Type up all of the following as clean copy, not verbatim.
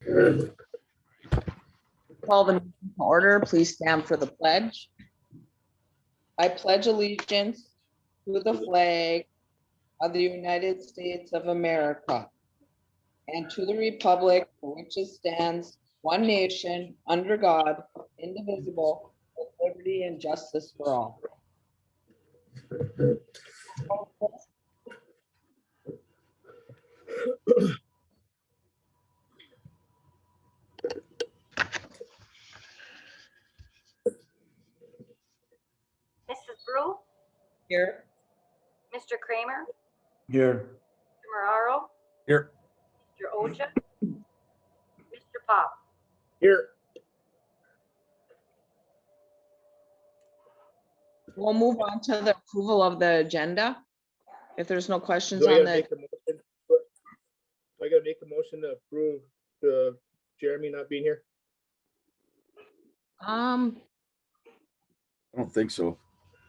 Call the meeting to order. Please stand for the pledge. I pledge allegiance to the flag of the United States of America and to the republic for which it stands, one nation, under God, indivisible, with liberty and justice for all. Mrs. Brew, Here. Mr. Kramer, Here. Mr. Mararo, Here. Mr. Oja, Mr. Pop. Here. We'll move on to the approval of the agenda. If there's no questions Do I on gotta the, make a motion? Do I gotta make a motion to approve Jeremy not being here? um, I don't think so.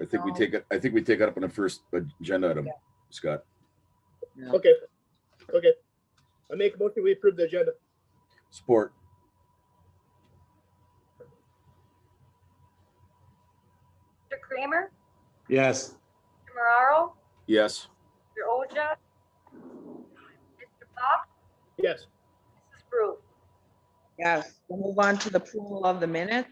I think we No. take it, I think we take it up on the first agenda item, Scott. no. Okay, okay. I make a motion, we approve the agenda. Support. Mr. Kramer, Yes. Mr. Mararo, Yes. Mr. Oja, Mr. Pop, Yes. Mrs. Brew. Yes, we'll move on to the approval of the minutes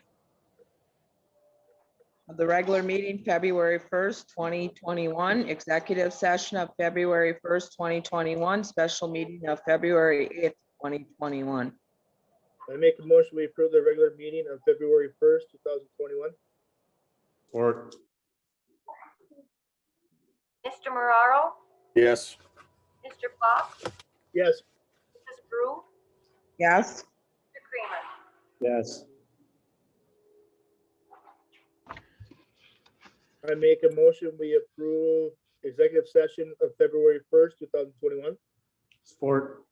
of the regular meeting, February 1st, 2021, executive session of February 1st, 2021, special meeting of February 8th, 2021. I make a motion, we approve the regular meeting of February 1st, 2021. Or Mr. Mararo, Yes. Mr. Pop, Yes. Mrs. Brew, Yes, Mr. Kramer. yes, I make a motion, we approve executive session of February 1st, 2021. support,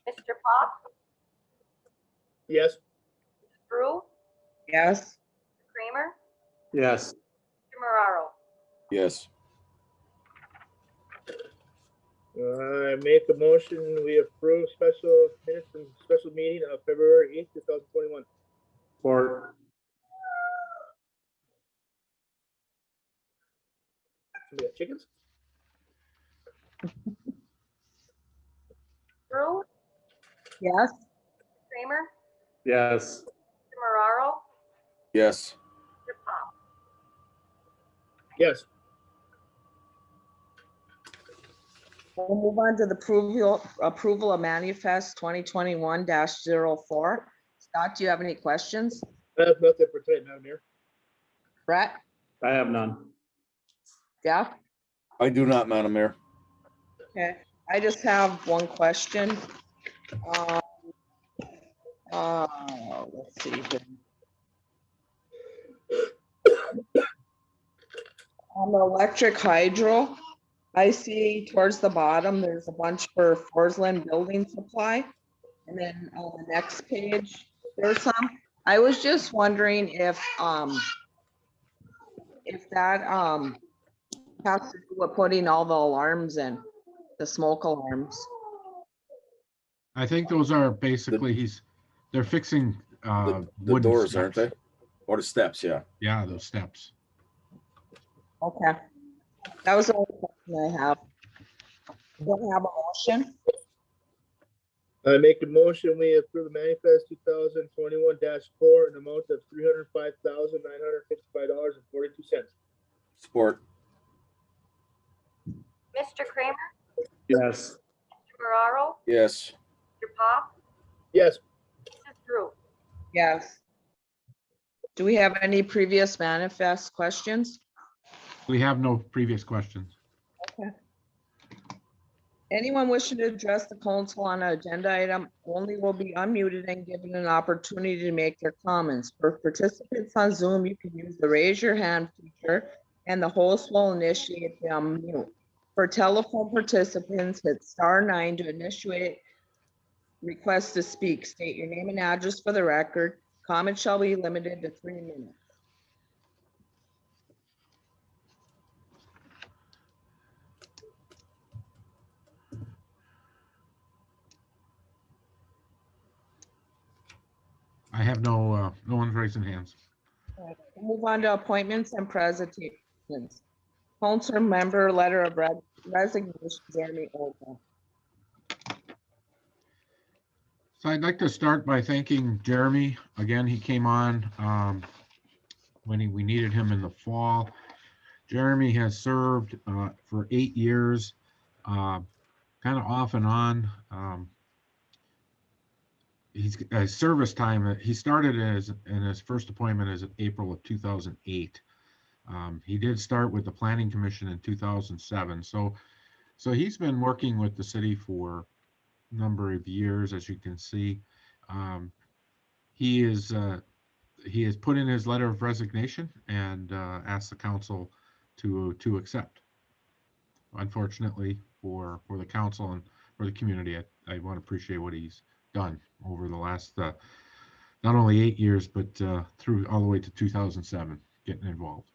Mr. Pop, Yes. Mrs. Brew, yes, Mr. Kramer, yes, Mr. Mararo. Yes. I make a motion, we approve special minutes from special meeting of February 8th, 2021. support, We got chickens? Brew, yes, Kramer, yes, Mr. Mararo, Yes. Mr. Pop. Yes. we'll move on to the approval of manifest 2021-04. Scott, do you have any questions? I have nothing for tonight, Madam Mayor. Brett, I have none. Jeff? I do not, Madam Mayor. Okay, I just have one question. Let's see here. On the electric hydro, I see towards the bottom, there's a bunch for Forsland Building Supply. And then on the next page, there's some. I was just wondering if that has to do with putting all the alarms in, the smoke alarms. I think those are basically, they're fixing The wooden doors, aren't they? steps. Or the steps, yeah. Yeah, those steps. Okay. That was the only question I have. Don't have a motion. I make a motion, we approve the manifest 2021-4 an amount of $305,955.42. Support. Mr. Kramer, Yes, Mr. Mararo, Yes. Mr. Pop, Yes. Mrs. Brew. Yes. Do we have any previous manifest questions? We have no previous questions. Okay. Anyone wishing to address the council on an agenda item only will be unmuted and given an opportunity to make their comments. For participants on Zoom, you can use the raise your hand feature and the host will initiate the unmute. For telephone participants, hit *9 to initiate request to speak. State your name and address for the record. Comments shall be limited to 3 minutes. have no one's raising hands. We'll move on to appointments and presentations. Council member letter of resignation, Jeremy Olga. So I'd like to start by thanking Jeremy. Again, he came on when we needed him in the fall. Jeremy has served for 8 years, kind of off and on. He's service time. He started in his first appointment as April of 2008. He did start with the Planning Commission in 2007. So he's been working with the city for a number of years, as you can see. He has put in his letter of resignation and asked the council to accept. Unfortunately for the council and for the community, I want to appreciate what he's done over the last not only 8 years, but through all the way to 2007, getting involved.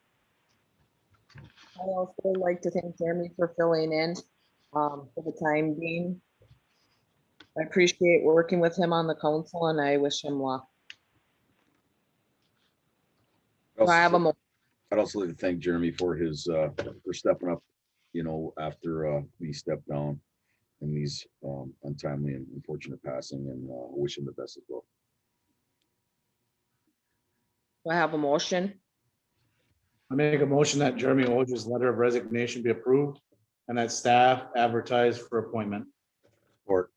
I also would like to thank Jeremy for filling in for the time being. I appreciate working with him on the council and I wish him luck. Do I have a motion? I'd also like to thank Jeremy for his for stepping up, after he stepped down in these untimely and unfortunate passing, and wish him the best as well. Do I have a motion? I make a motion that Jeremy Olger's letter of resignation be approved and that staff advertise for appointment. Or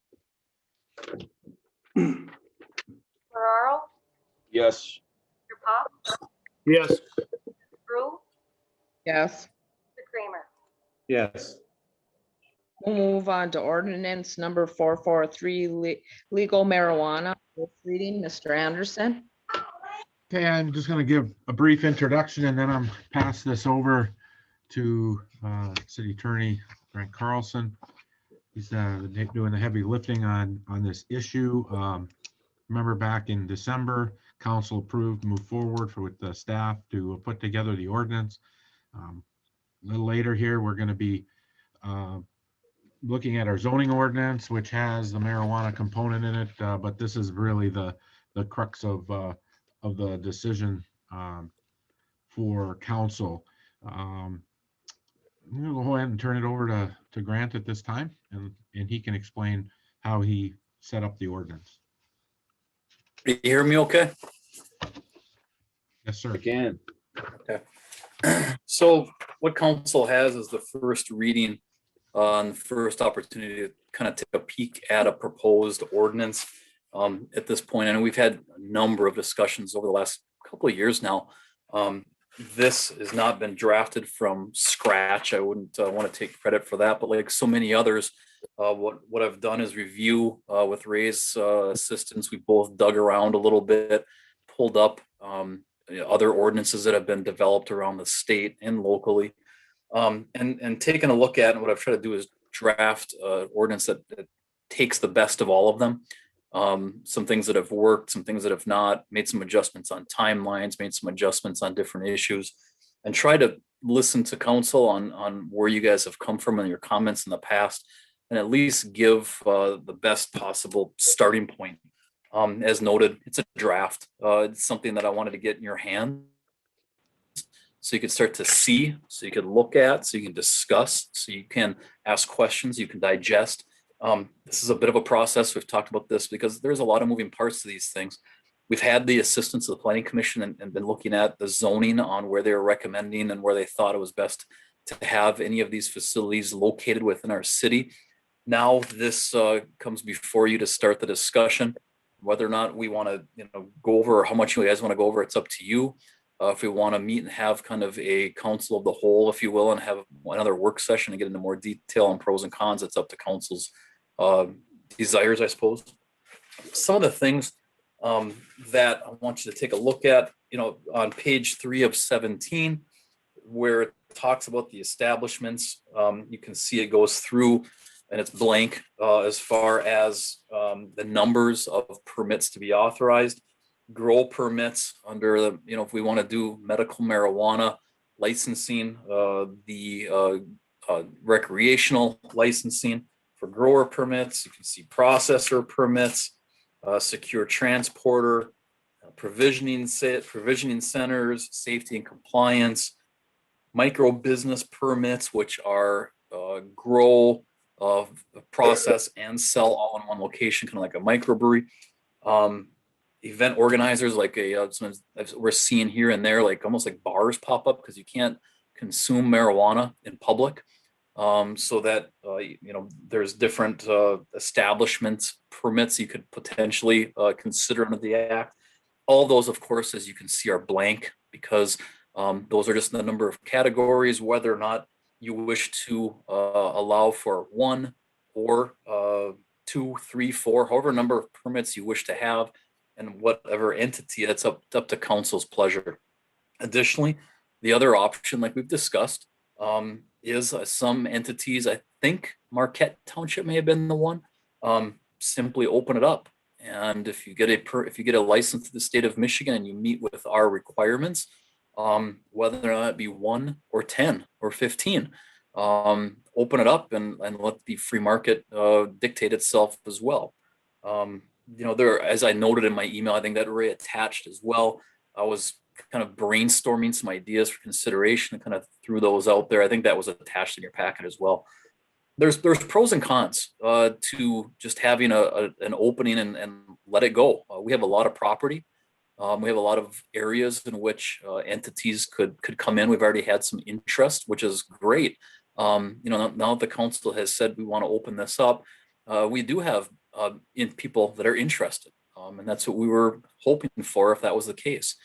Ferraro, yes. Mr. Pop, Yes. Drew, Yes. Mr. Kramer. Yes. We'll move on to ordinance number 443, legal marijuana. First reading, Mr. Anderson. Okay, I'm just going to give a brief introduction and then I'm pass this over to City Attorney Grant Carlson. He's doing the heavy lifting on this issue. Remember back in December, council approved, move forward with the staff to put together the ordinance. A little later here, we're going to be looking at our zoning ordinance, which has the marijuana component in it, but this is really the crux of the decision for council. I'm going to go ahead and turn it over to Grant at this time, and he can explain how he set up the ordinance. You hear me okay? Yes, sir. Again. So what council has is the first reading on the first opportunity to kind of take a peek at a proposed ordinance. At this point, and we've had a number of discussions over the last couple of years now. This has not been drafted from scratch. I wouldn't want to take credit for that, but like so many others, what I've done is review with Ray's assistance. We both dug around a little bit, pulled up other ordinances that have been developed around the state and locally, and taking a look at, and what I've tried to do is draft ordinance that takes the best of all of them. Some things that have worked, some things that have not, made some adjustments on timelines, made some adjustments on different issues, and try to listen to council on where you guys have come from and your comments in the past, and at least give the best possible starting point. As noted, it's a draft. It's something that I wanted to get in your hand so you could start to see, so you could look at, so you can discuss, so you can ask questions, you can digest. This is a bit of a process. We've talked about this because there's a lot of moving parts to these things. We've had the assistance of the Planning Commission and been looking at the zoning on where they were recommending and where they thought it was best to have any of these facilities located within our city. Now this comes before you to start the discussion. Whether or not we want to go over, or how much you guys want to go over, it's up to you. If we want to meet and have kind of a council of the whole, if you will, and have another work session and get into more detail on pros and cons, it's up to council's desires, I suppose. Some of the things that I want you to take a look at, on page 3 of 17, where it talks about the establishments, you can see it goes through and it's blank as far as the numbers of permits to be authorized. Grow permits under the, if we want to do medical marijuana licensing, the recreational licensing for grower permits. You can see processor permits, secure transporter, provisioning centers, safety and compliance, micro business permits, which are grow, process and sell all in one location, kind of like a microbrewery. Event organizers, like sometimes we're seeing here and there, like almost like bars pop up because you can't consume marijuana in public. So that there's different establishments permits you could potentially consider under the act. All those, of course, as you can see, are blank because those are just the number of categories. Whether or not you wish to allow for 1 or 2, 3, 4, however number of permits you wish to have, and whatever entity, that's up to council's pleasure. Additionally, the other option, like we've discussed, is some entities, I think Marquette Township may have been the one, simply open it up. And if you get a license to the state of Michigan and you meet with our requirements, whether or not it be 1 or 10 or 15, open it up and let the free market dictate itself as well. There, as I noted in my email, I think that Ray attached as well. I was kind of brainstorming some ideas for consideration and kind of threw those out there. I think that was attached in your packet as well. There's pros and cons to just having an opening and let it go. We have a lot of property. We have a lot of areas in which entities could come in. We've already had some interest, which is great. Now that the council has said we want to open this up, we do have people that are interested, and that's what we were hoping for if that was the case.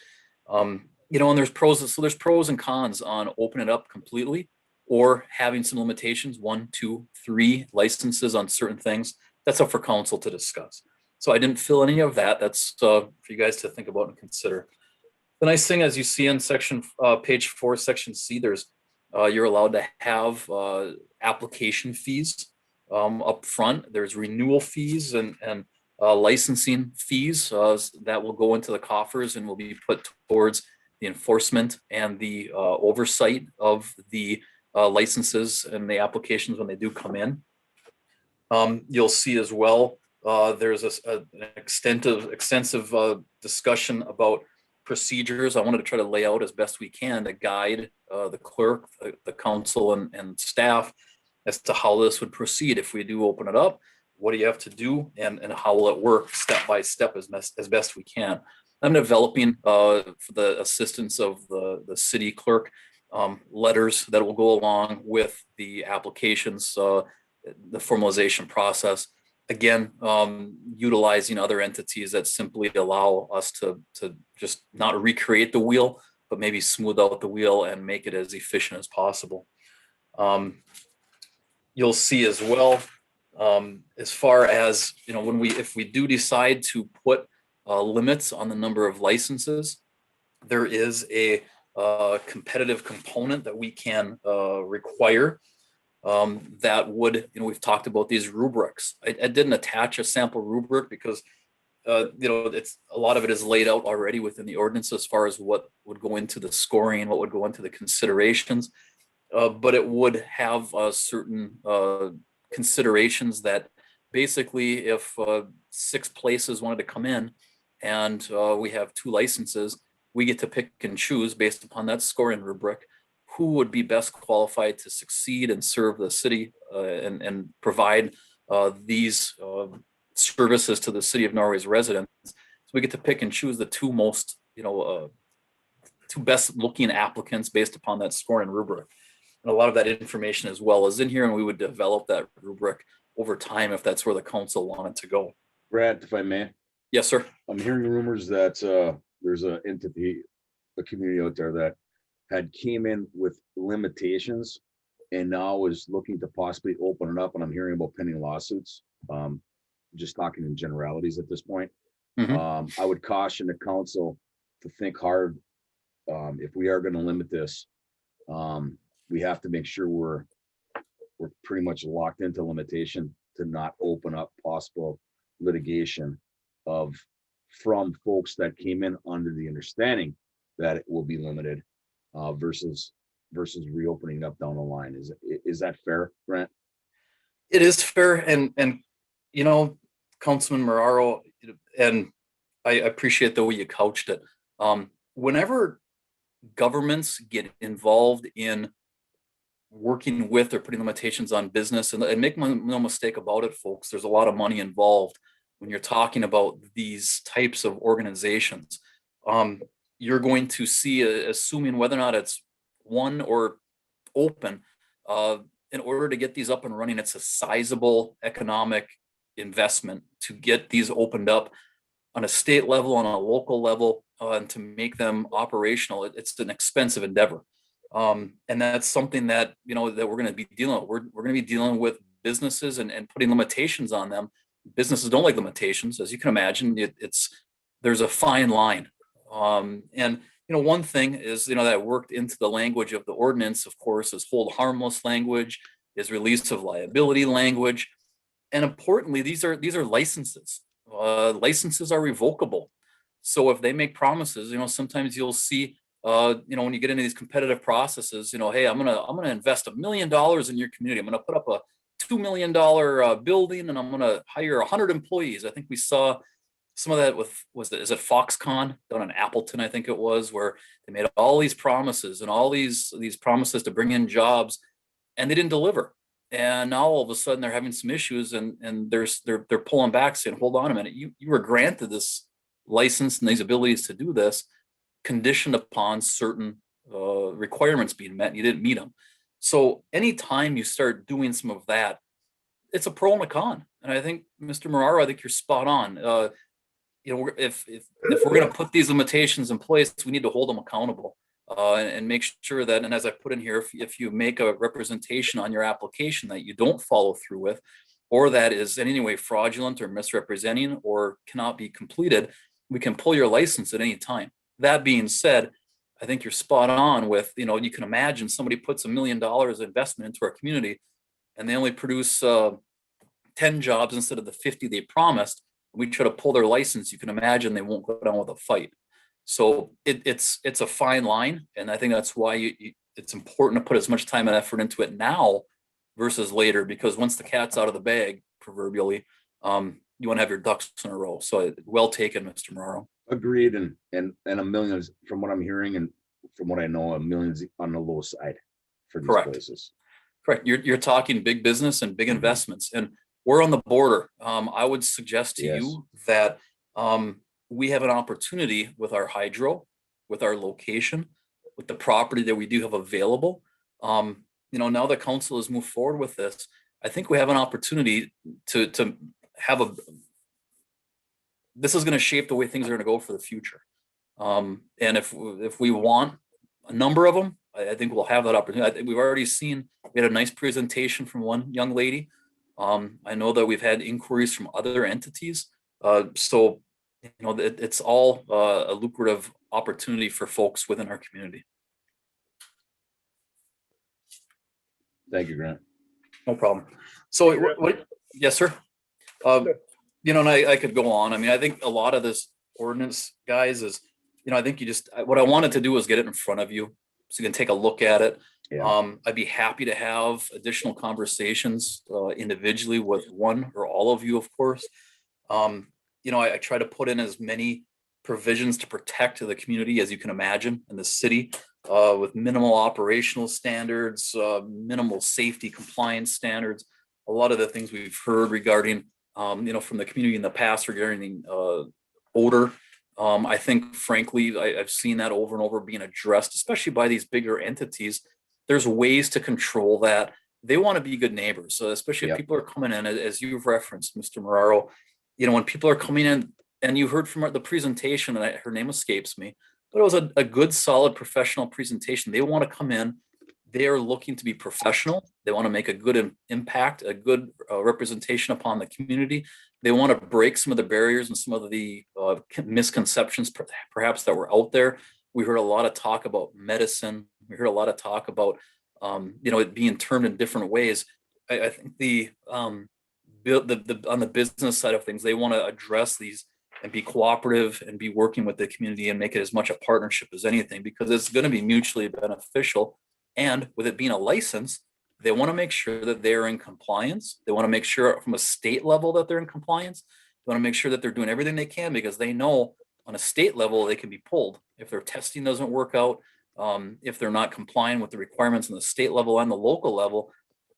And there's pros and cons on opening it up completely or having some limitations, 1, 2, 3 licenses on certain things. That's up for council to discuss. So I didn't fill any of that. That's for you guys to think about and consider. The nice thing, as you see in page 4, section C, you're allowed to have application fees up front. There's renewal fees and licensing fees that will go into the coffers and will be put towards the enforcement and the oversight of the licenses and the applications when they do come in. You'll see as well, there's an extensive discussion about procedures. I wanted to try to lay out as best we can to guide the clerk, the council, and staff as to how this would proceed if we do open it up. What do you have to do, and how will it work step by step as best we can? I'm developing for the assistance of the city clerk letters that will go along with the applications, the formalization process. Again, utilizing other entities that simply allow us to just not recreate the wheel, but maybe smooth out the wheel and make it as efficient as possible. You'll see as well, as far as, if we do decide to put limits on the number of licenses, there is a competitive component that we can require. That would, we've talked about these rubrics. I didn't attach a sample rubric because, it's a lot of it is laid out already within the ordinance as far as what would go into the scoring, what would go into the considerations. But it would have certain considerations that basically if 6 places wanted to come in and we have 2 licenses, we get to pick and choose based upon that scoring rubric who would be best qualified to succeed and serve the city and provide these services to the city of Norway's residents. So we get to pick and choose the 2 most, 2 best looking applicants based upon that scoring rubric. And a lot of that information as well is in here, and we would develop that rubric over time if that's where the council wanted to go. Brad, if I may, Yes, sir. I'm hearing rumors that there's a community out there that had came in with limitations and now is looking to possibly open it up. And I'm hearing about pending lawsuits. Just talking in generalities at this point. I would caution the council to think hard. If we are going to limit this, we have to make sure we're pretty much locked into limitation to not open up possible litigation from folks that came in under the understanding that it will be limited versus reopening up down the line. Is that fair, Grant? It is fair, and Councilman Marrero, and I appreciate the way you couched it. Whenever governments get involved in working with or putting limitations on business, and make no mistake about it, folks, there's a lot of money involved when you're talking about these types of organizations. You're going to see, assuming whether or not it's one or open, in order to get these up and running, it's a sizable economic investment to get these opened up on a state level, on a local level, and to make them operational. It's an expensive endeavor. And that's something that, that we're going to be dealing with. We're going to be dealing with businesses and putting limitations on them. Businesses don't like limitations, as you can imagine. There's a fine line. And one thing is, that worked into the language of the ordinance, of course, is hold harmless language, is release of liability language. And importantly, these are licenses. Licenses are revocable. So if they make promises, sometimes you'll see, when you get into these competitive processes, hey, I'm gonna invest $1 million in your community. I'm gonna put up a $2 million building, and I'm gonna hire 100 employees. I think we saw some of that is it Foxconn down in Appleton, I think it was, where they made all these promises and all these promises to bring in jobs, and they didn't deliver. And now all of a sudden they're having some issues, and they're pulling back, saying, hold on a minute, you were granted this license and these abilities to do this, conditioned upon certain requirements being met, and you didn't meet them. So anytime you start doing some of that, it's a pro and a con. And I think, Mr. Moraro, I think you're spot on. If we're going to put these limitations in place, we need to hold them accountable. And make sure that, and as I put in here, if you make a representation on your application that you don't follow through with, or that is in any way fraudulent or misrepresenting or cannot be completed, we can pull your license at any time. That being said, I think you're spot on with, you can imagine somebody puts $1 million investment into our community and they only produce 10 jobs instead of the 50 they promised. We try to pull their license. You can imagine they won't go down with a fight. So it's a fine line, and I think that's why it's important to put as much time and effort into it now versus later, because once the cat's out of the bag, proverbially, you want to have your ducks in a row. So well taken, Mr. Moraro. Agreed, and a million is, from what I'm hearing and from what I know, $1 million's on the low side for these Correct. places. Correct. You're talking big business and big investments, and we're on the border. I would suggest to you that we have an opportunity with our hydro, with our location, with the property that we do have available. Now that council has moved forward with this, I think we have an opportunity to have this is going to shape the way things are going to go for the future. And if we want a number of them, I think we'll have that opportunity. I think we've already seen, we had a nice presentation from one young lady. I know that we've had inquiries from other entities. So it's all a lucrative opportunity for folks within our community. Thank you, Grant. No problem. So yes, sir. And I could go on. I mean, I think a lot of this ordinance, guys, is, I think what I wanted to do was get it in front of you so you can take a look at it. Yeah. I'd be happy to have additional conversations individually with one or all of you, of course. I try to put in as many provisions to protect the community as you can imagine in the city, with minimal operational standards, minimal safety compliance standards. A lot of the things we've heard regarding, from the community in the past regarding odor. I think, frankly, I've seen that over and over being addressed, especially by these bigger entities. There's ways to control that. They want to be good neighbors, especially if people are coming in, as you've referenced, Mr. Moraro. When people are coming in, and you heard from the presentation, and her name escapes me, but it was a good, solid, professional presentation. They want to come in. They are looking to be professional. They want to make a good impact, a good representation upon the community. They want to break some of the barriers and some of the misconceptions perhaps that were out there. We heard a lot of talk about medicine. We heard a lot of talk about, it being termed in different ways. I think on the business side of things, they want to address these and be cooperative and be working with the community and make it as much a partnership as anything, because it's going to be mutually beneficial. And with it being a license, they want to make sure that they're in compliance. They want to make sure from a state level that they're in compliance. They want to make sure that they're doing everything they can, because they know on a state level, they can be pulled if their testing doesn't work out. If they're not complying with the requirements on the state level and the local level,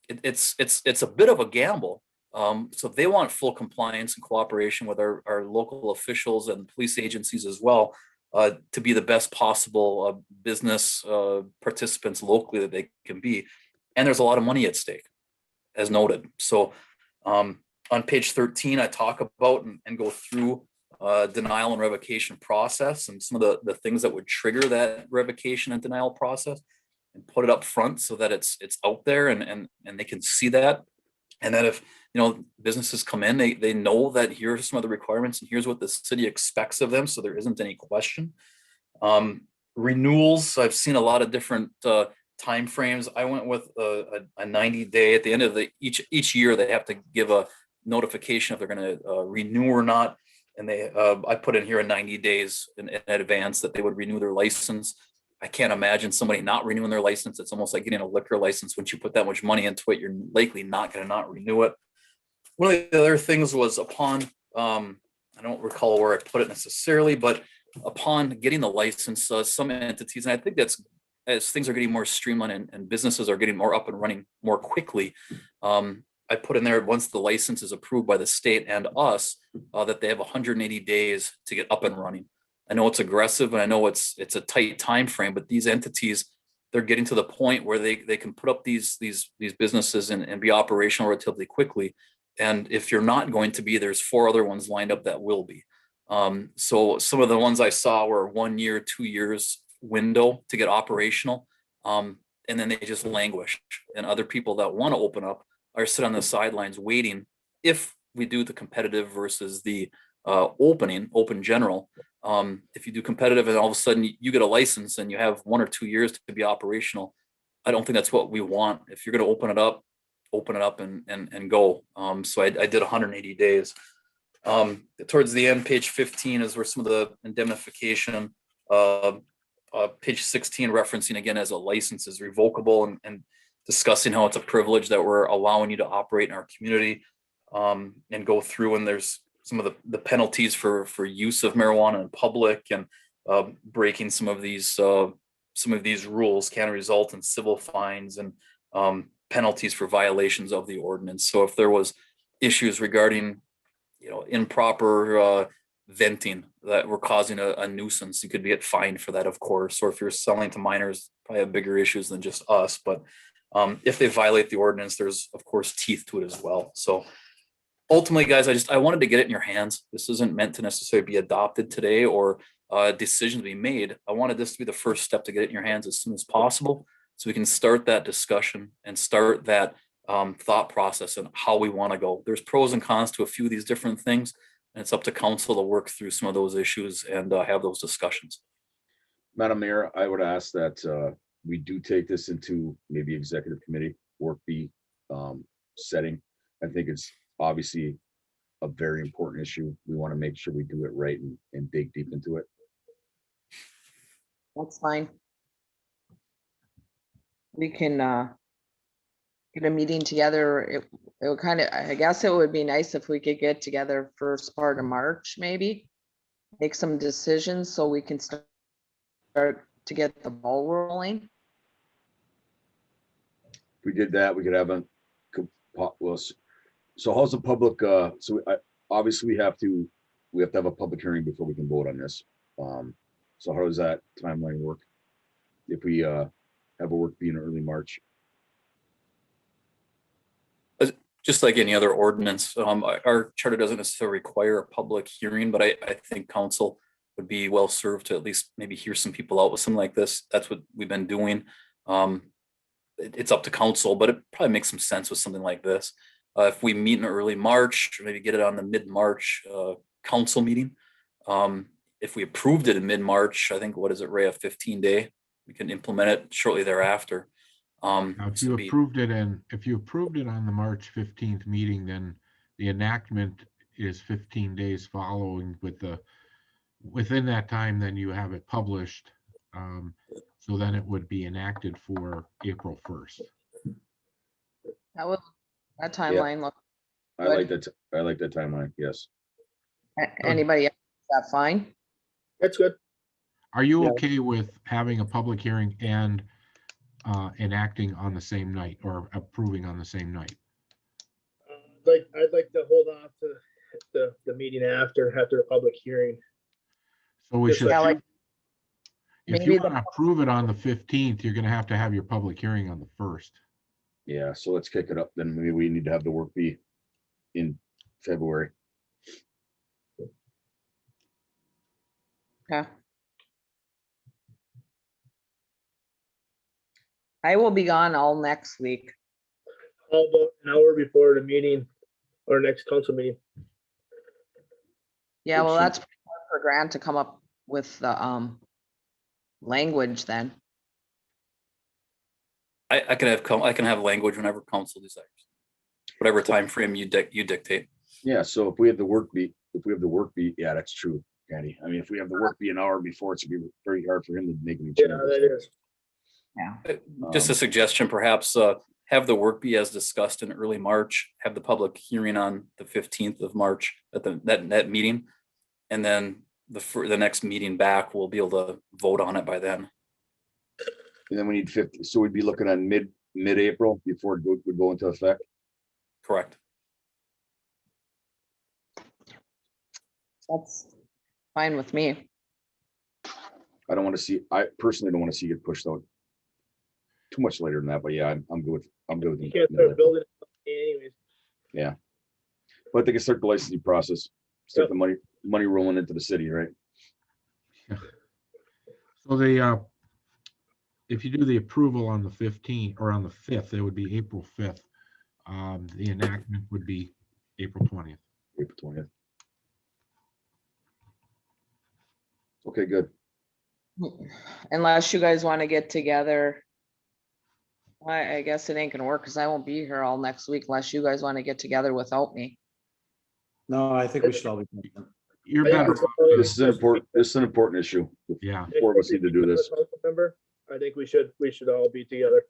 it's a bit of a gamble. So they want full compliance and cooperation with our local officials and police agencies as well, to be the best possible business participants locally that they can be. And there's a lot of money at stake, as noted. So on page 13, I talk about and go through denial and revocation process and some of the things that would trigger that revocation and denial process, and put it up front so that it's out there and they can see that. And that if, businesses come in, they know that here's some of the requirements and here's what the city expects of them. So there isn't any question. Renewals, I've seen a lot of different timeframes. I went with a 90-day at the end of each year. They have to give a notification if they're going to renew or not. And I put in here 90 days in advance that they would renew their license. I can't imagine somebody not renewing their license. It's almost like getting a liquor license. Once you put that much money into it, you're likely not going to not renew it. One of the other things was upon, I don't recall where I put it necessarily, but upon getting the license, some entities, and I think that's as things are getting more streamlined and businesses are getting more up and running more quickly, I put in there, once the license is approved by the state and us, that they have 180 days to get up and running. I know it's aggressive and I know it's a tight time frame, but these entities, they're getting to the point where they can put up these businesses and be operational relatively quickly. And if you're not going to be, there's 4 other ones lined up that will be. So some of the ones I saw were 1 year, 2 years window to get operational. And then they just languish. And other people that want to open up are sit on the sidelines waiting. If we do the competitive versus the open general, if you do competitive and all of a sudden you get a license and you have 1 or 2 years to be operational, I don't think that's what we want. If you're going to open it up and go. So I did 180 days. Towards the end, page 15 is where some of the indemnification, page 16 referencing again as a license is revocable and discussing how it's a privilege that we're allowing you to operate in our community, and go through, and there's some of the penalties for use of marijuana in public, and breaking some of these rules can result in civil fines and penalties for violations of the ordinance. So if there was issues regarding, improper venting that were causing a nuisance, you could get fined for that, of course. Or if you're selling to minors, probably have bigger issues than just us. But if they violate the ordinance, there's of course teeth to it as well. So ultimately, guys, I wanted to get it in your hands. This isn't meant to necessarily be adopted today or a decision to be made. I wanted this to be the first step to get it in your hands as soon as possible, so we can start that discussion and start that thought process and how we want to go. There's pros and cons to a few of these different things, and it's up to council to work through some of those issues and have those discussions. Madam Mayor, I would ask that we do take this into maybe executive committee work B setting. I think it's obviously a very important issue. We want to make sure we do it right and dig deep into it. That's fine. We can get a meeting together. It would I guess it would be nice if we could get together first part of March, maybe. Make some decisions so we can start to get the ball rolling. If we did that, we could have so how's the public, obviously we have to have a public hearing before we can vote on this. So how does that timeline work? If we have a work be in early March? Just like any other ordinance, our charter doesn't necessarily require a public hearing, but I think council would be well served to at least maybe hear some people out with something like this. That's what we've been doing. It's up to council, but it probably makes some sense with something like this. If we meet in early March, maybe get it on the mid-March council meeting. If we approved it in mid-March, I think, what is it, Ray, a 15-day? We can implement it shortly thereafter. Now, if you approved it on the March 15th meeting, then the enactment is 15 days following within that time, then you have it published. So then it would be enacted for April 1st. That timeline look. I like that timeline. Yes. Anybody else, is that fine? That's good. Are you Yeah. okay with having a public hearing and enacting on the same night or approving on the same night? I'd like to hold off to the meeting after the public hearing. So we Just should, Yeah, like if maybe you the- want to approve it on the 15th, you're going to have your public hearing on the 1st. Yeah, so let's kick it up. Then maybe we need to have the work be in February. Okay. I will be gone all next week. How about an hour before the meeting or next council meeting? Yeah, well, Should- that's for Grant to come up with the language then. I can have language whenever council desires. Whatever time frame you dictate. Yeah, so if we have the work be, yeah, that's true, Candy. I mean, if we have the work be an hour before, it's gonna be very hard for him to make any Yeah, changes. that is. Yeah. Just a suggestion, perhaps, have the work be as discussed in early March, have the public hearing on the 15th of March at that meeting. And then the next meeting back, we'll be able to vote on it by then. And then we need 50, so we'd be looking at mid-April before it would go into effect. Correct. That's fine with me. I personally don't want to see it pushed out too much later than that, but yeah, I'm good with You it. can't start building anyways. But they can start the licensing process, start the money rolling into the city, right? So if you do the approval on the 15th or on the 5th, it would be April 5th. The enactment would be April 20th. April 20th. Okay, good. Unless you guys want to get together. I guess it ain't gonna work because I won't be here all next week unless you guys want to get together without me. No, I think we should all be. present. You're I think better, it's- This is an important issue. yeah. Four of us need to do this. Remember, I think we should all be together.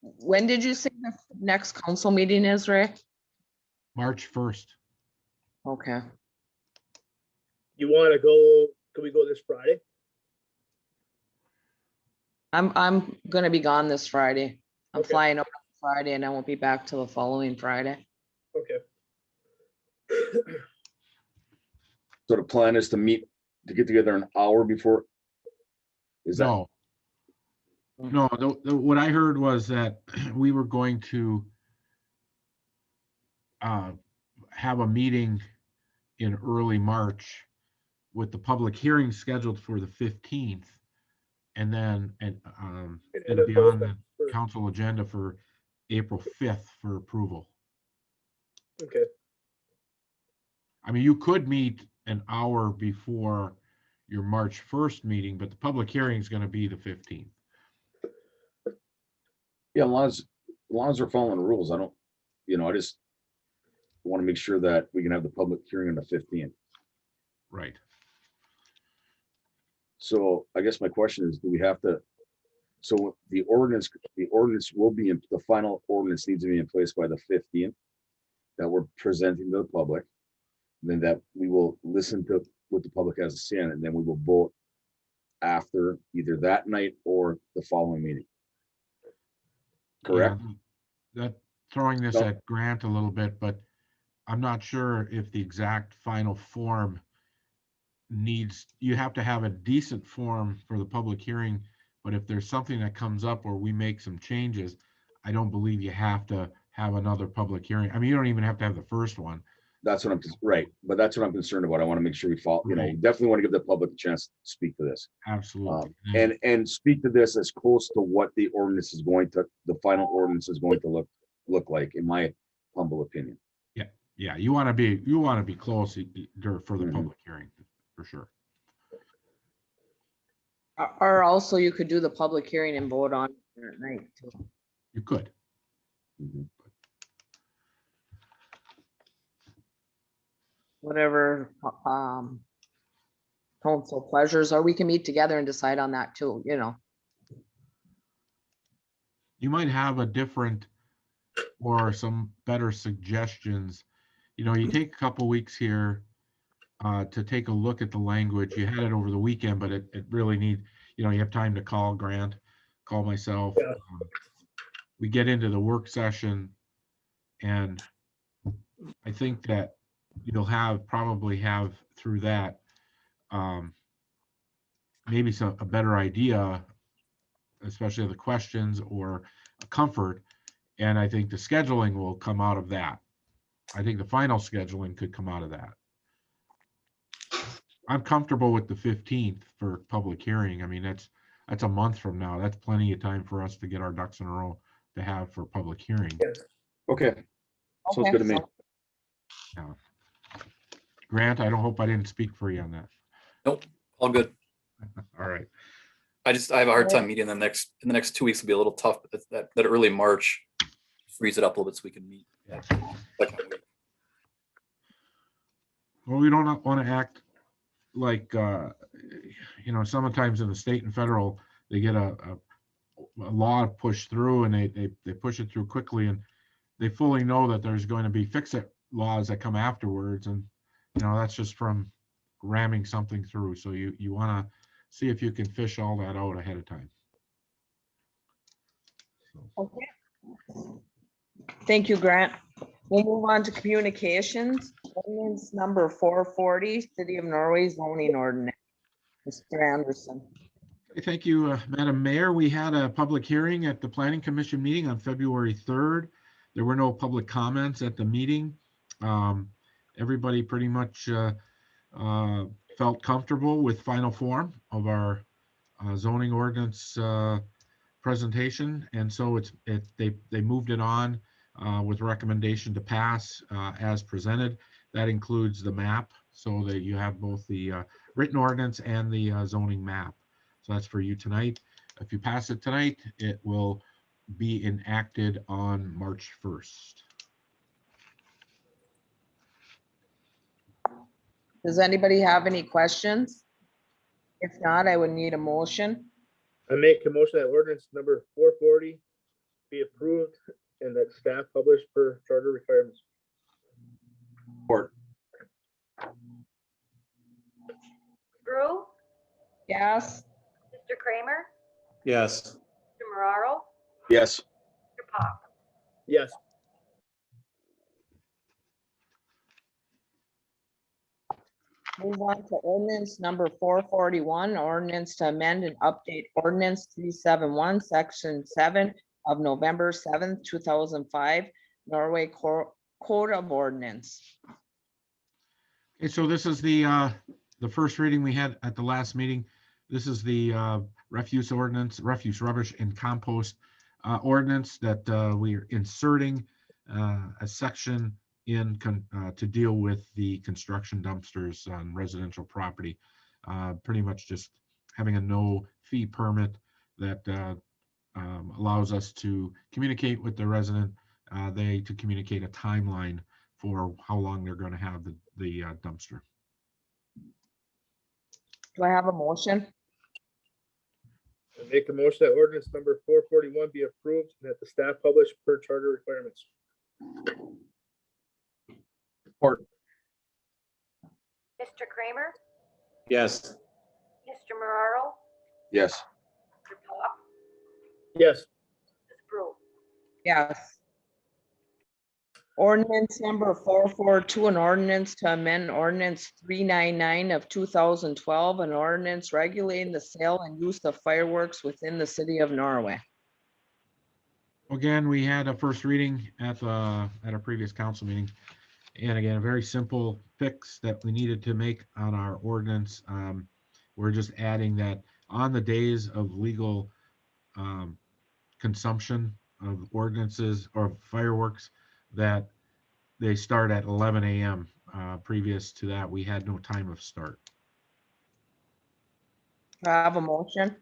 When did you say the next council meeting is, Ray? March 1st. Okay. You want to go, can we go this Friday? I'm gonna be gone this Friday. I'm Okay. flying over Friday and I won't be back till the following Friday. Okay. So the plan is to get together an hour before? Is that, No. No, what I heard was that we were going to have a meeting in early March with the public hearing scheduled for the 15th. And then, it'll be on the council agenda for April 5th for approval. Okay, I mean, you could meet an hour before your March 1st meeting, but the public hearing is going to be the 15th. yeah, as long as we're following the rules, I just want to make sure that we can have the public hearing on the 15th. Right. So I guess my question is, do we have to, so the ordinance will be in, the final ordinance needs to be in place by the 15th that we're presenting to the public. Then that we will listen to what the public has to say, and then we will vote after either that night or the following meeting. Correct? Yeah, that throwing this No. at Grant a little bit, but I'm not sure if the exact final form you have to have a decent form for the public hearing, but if there's something that comes up or we make some changes, I don't believe you have to have another public hearing. I mean, you don't even have to have the first one. That's what right, but that's what I'm concerned about. I want to make sure we follow, Right. definitely want to give the public a chance to speak to this. Absolutely. And speak to this as close to what the ordinance is the final ordinance is going to look like, in my humble opinion. Yeah, you want to be close for the Mhm. public hearing, for sure. Or also you could do the public hearing and vote on it at night too. You could. Mhm. Whatever, council pleasures, or we can meet together and decide on that too, You might have a different or some better suggestions you take a couple weeks here to take a look at the language. You had it over the weekend, but it really you have time to call Grant, call myself. Yeah. We get into the work session, and I think that you'll probably have through that maybe a better idea, especially of the questions or a comfort. And I think the scheduling will come out of that. I think the final scheduling could come out of that. I'm comfortable with the 15th for public hearing. I mean, that's a month from now. That's plenty of time for us to get our ducks in a row to have for public hearing. Okay, sounds Okay, good to me. Grant, I don't hope I didn't speak for you on that. Nope, all good. All right. I have a hard time meeting in the next 2 weeks will be a little tough. That early March frees it up a little bit so we can meet. that second week. Well, we don't want to act like, sometimes in the state and federal, they get a law pushed through and they push it through quickly, and they fully know that there's going to be fix-it laws that come afterwards. And, that's just from ramming something through. So you want to see if you can fish all that out ahead of time. Okay. Thank you, Grant. We'll move on to communications. Ordinance number 440, City of Norway zoning ordinance. Mr. Anderson. Thank you, Madam Mayor. We had a public hearing at the Planning Commission meeting on February 3rd. There were no public comments at the meeting. Everybody pretty much felt comfortable with final form of our zoning ordinance presentation, and so they moved it on with recommendation to pass as presented. That includes the map, so that you have both the written ordinance and the zoning map. So that's for you tonight. If you pass it tonight, it will be enacted on March 1st. Does anybody have any questions? If not, I would need a motion. I make a motion that ordinance number 440 be approved and that staff publish per charter requirements. Support. Drew, Yes. Mr. Kramer, Yes. Mr. Marraro, Yes. Mr. Pop. Yes. Move on to ordinance number 441, ordinance to amend and update ordinance 371, section 7 of November 7th, 2005, Norway Code of Ordinance. Okay, so this is the first reading we had at the last meeting. This is the refuse ordinance, refuse, rubbish, and compost ordinance that we are inserting a section in to deal with the construction dumpsters on residential property. Pretty much just having a no fee permit that allows us to communicate with the resident, to communicate a timeline for how long they're going to have the dumpster. Do I have a motion? I make a motion that ordinance number 441 be approved and that the staff publish per charter requirements. Support. Mr. Kramer, Yes. Mr. Marraro, Yes. Mr. Pop, Yes. Ms. Brew. Yes. Ordinance number 442, an ordinance to amend ordinance 399 of 2012, an ordinance regulating the sale and use of fireworks within the city of Norway. Again, we had a first reading at our previous council meeting. And again, a very simple fix that we needed to make on our ordinance. We're just adding that on the days of legal consumption of ordinances or fireworks, that they start at 11 a.m. Previous to that, we had no time of start. Do I have a motion?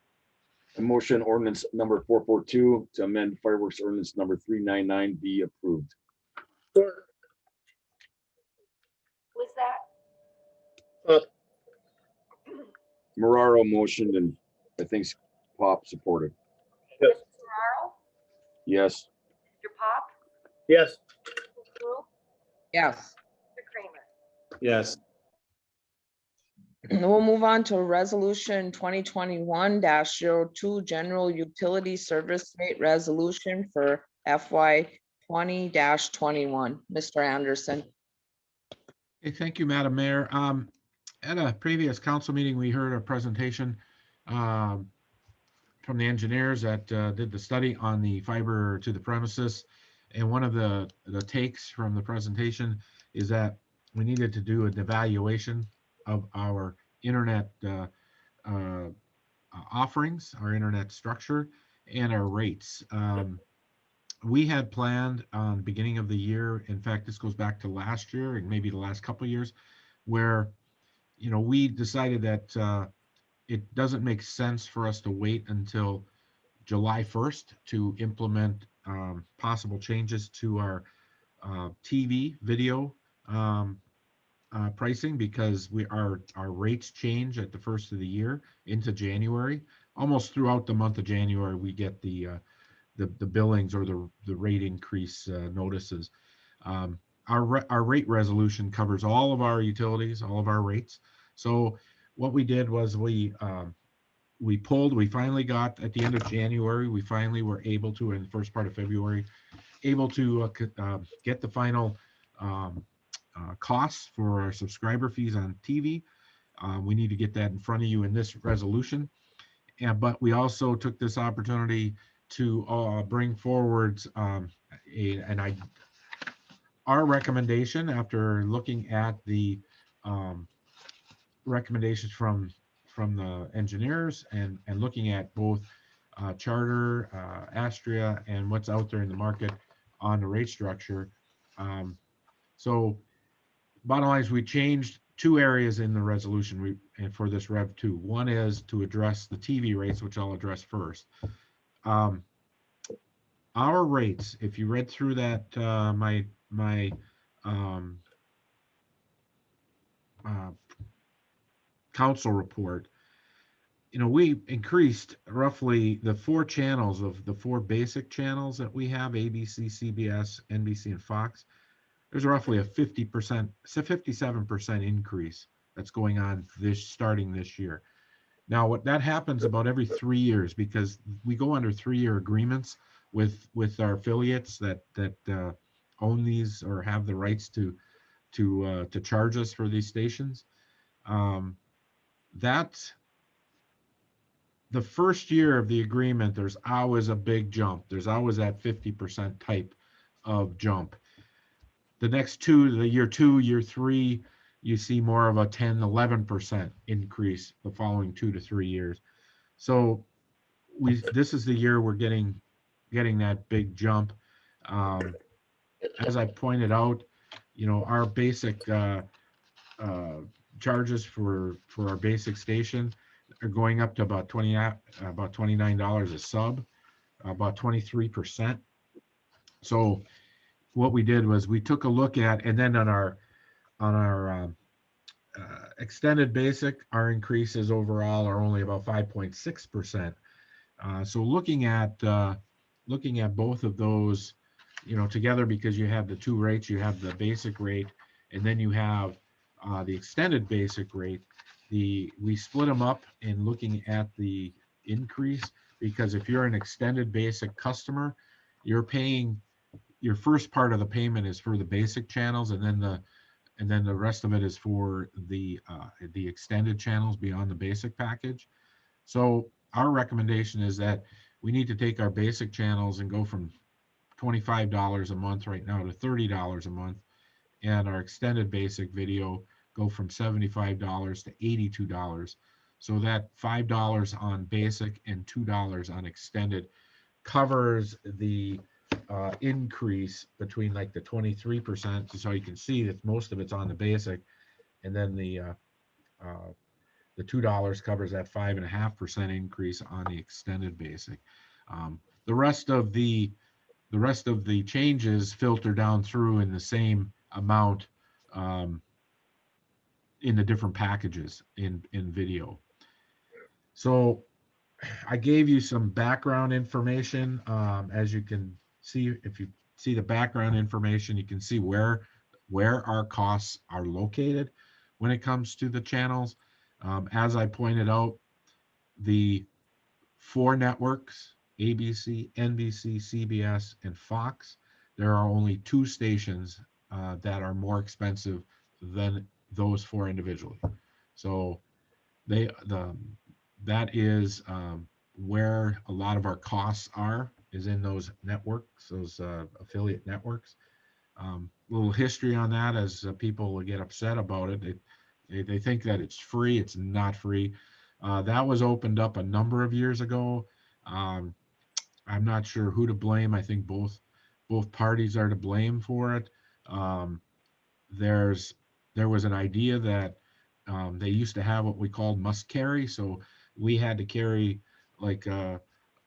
A motion ordinance number 442 to amend fireworks ordinance number 399 be approved. Support. Who is that? Marraro motioned and I think Pop supported. Yes. Mr. Marraro, Yes. Mr. Pop, Yes. Ms. Brew, Yes. Yes. We'll move on to resolution 2021-02, general utility service rate resolution for FY 20-21. Mr. Anderson. Hey, thank you, Madam Mayor. At a previous council meeting, we heard a presentation from the engineers that did the study on the fiber to the premises. And one of the takes from the presentation is that we needed to do an evaluation of our internet offerings, our internet structure, and our rates. We had planned on the beginning of the year, in fact, this goes back to last year and maybe the last couple of years, where, we decided that it doesn't make sense for us to wait until July 1st to implement possible changes to our TV video pricing, because our rates change at the first of the year into January. Almost throughout the month of January, we get the billings or the rate increase notices. Our rate resolution covers all of our utilities, all of our rates. So what we did was we finally got at the end of January, we finally were able to, in the first part of February, able to get the final costs for our subscriber fees on TV. We need to get that in front of you in this resolution. But we also took this opportunity to bring forward our recommendation after looking at the recommendations from the engineers and looking at both Charter, Astria, and what's out there in the market on the rate structure. So bottom line is we changed two areas in the resolution and for this Rev 2. One is to address the TV rates, which I'll address first. Our rates, if you read through that, my council report, we increased roughly the four channels of the four basic channels that we have, ABC, CBS, NBC, and Fox. There's roughly a 57% increase that's going on starting this year. Now, that happens about every 3 years because we go under 3-year agreements with our affiliates that own these or have the rights to charge us for these stations. That's the first year of the agreement. There's always a big jump. There's always that 50% type of jump. The next year 2, year 3, you see more of a 10-11% increase the following 2 to 3 years. So this is the year we're getting that big jump. As I pointed out, our basic charges for our basic station are going up to about $29 a sub, about 23%. So what we did was we took a look at, and then on our extended basic, our increases overall are only about 5.6%. So looking at both of those, together, because you have the two rates, you have the basic rate, and then you have the extended basic rate. We split them up in looking at the increase, because if you're an extended basic customer, you're paying, your first part of the payment is for the basic channels, and then the rest of it is for the extended channels beyond the basic package. So our recommendation is that we need to take our basic channels and go from $25 a month right now to $30 a month, and our extended basic video go from $75 to $82. So that $5 on basic and $2 on extended covers the increase between like the 23%. So you can see that most of it's on the basic, and then the $2 covers that 5.5% increase on the extended basic. The rest of the changes filter down through in the same amount in the different packages in video. So I gave you some background information. As you can see, if you see the background information, you can see where where our costs are located when it comes to the channels. As I pointed out, the 4 networks, ABC, NBC, CBS, and Fox, there are only 2 stations that are more expensive than those 4 individually. So that is where a lot of our costs is in those networks, those affiliate networks. Little history on that, as people get upset about it. They think that it's free. It's not free. That was opened up a number of years ago. I'm not sure who to blame. I think both parties are to blame for it. There was an idea that they used to have what we called must carry. So we had to carry like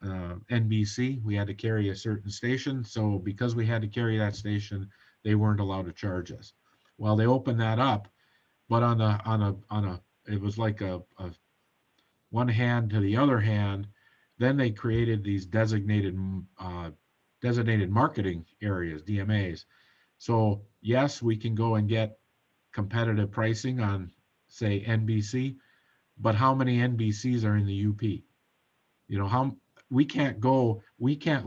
NBC. We had to carry a certain station. So because we had to carry that station, they weren't allowed to charge us. Well, they opened that up, but on a it was like a one hand to the other hand. Then they created these designated marketing areas, DMAs. So yes, we can go and get competitive pricing on, say, NBC, but how many NBCs are in the UP? You know, we can't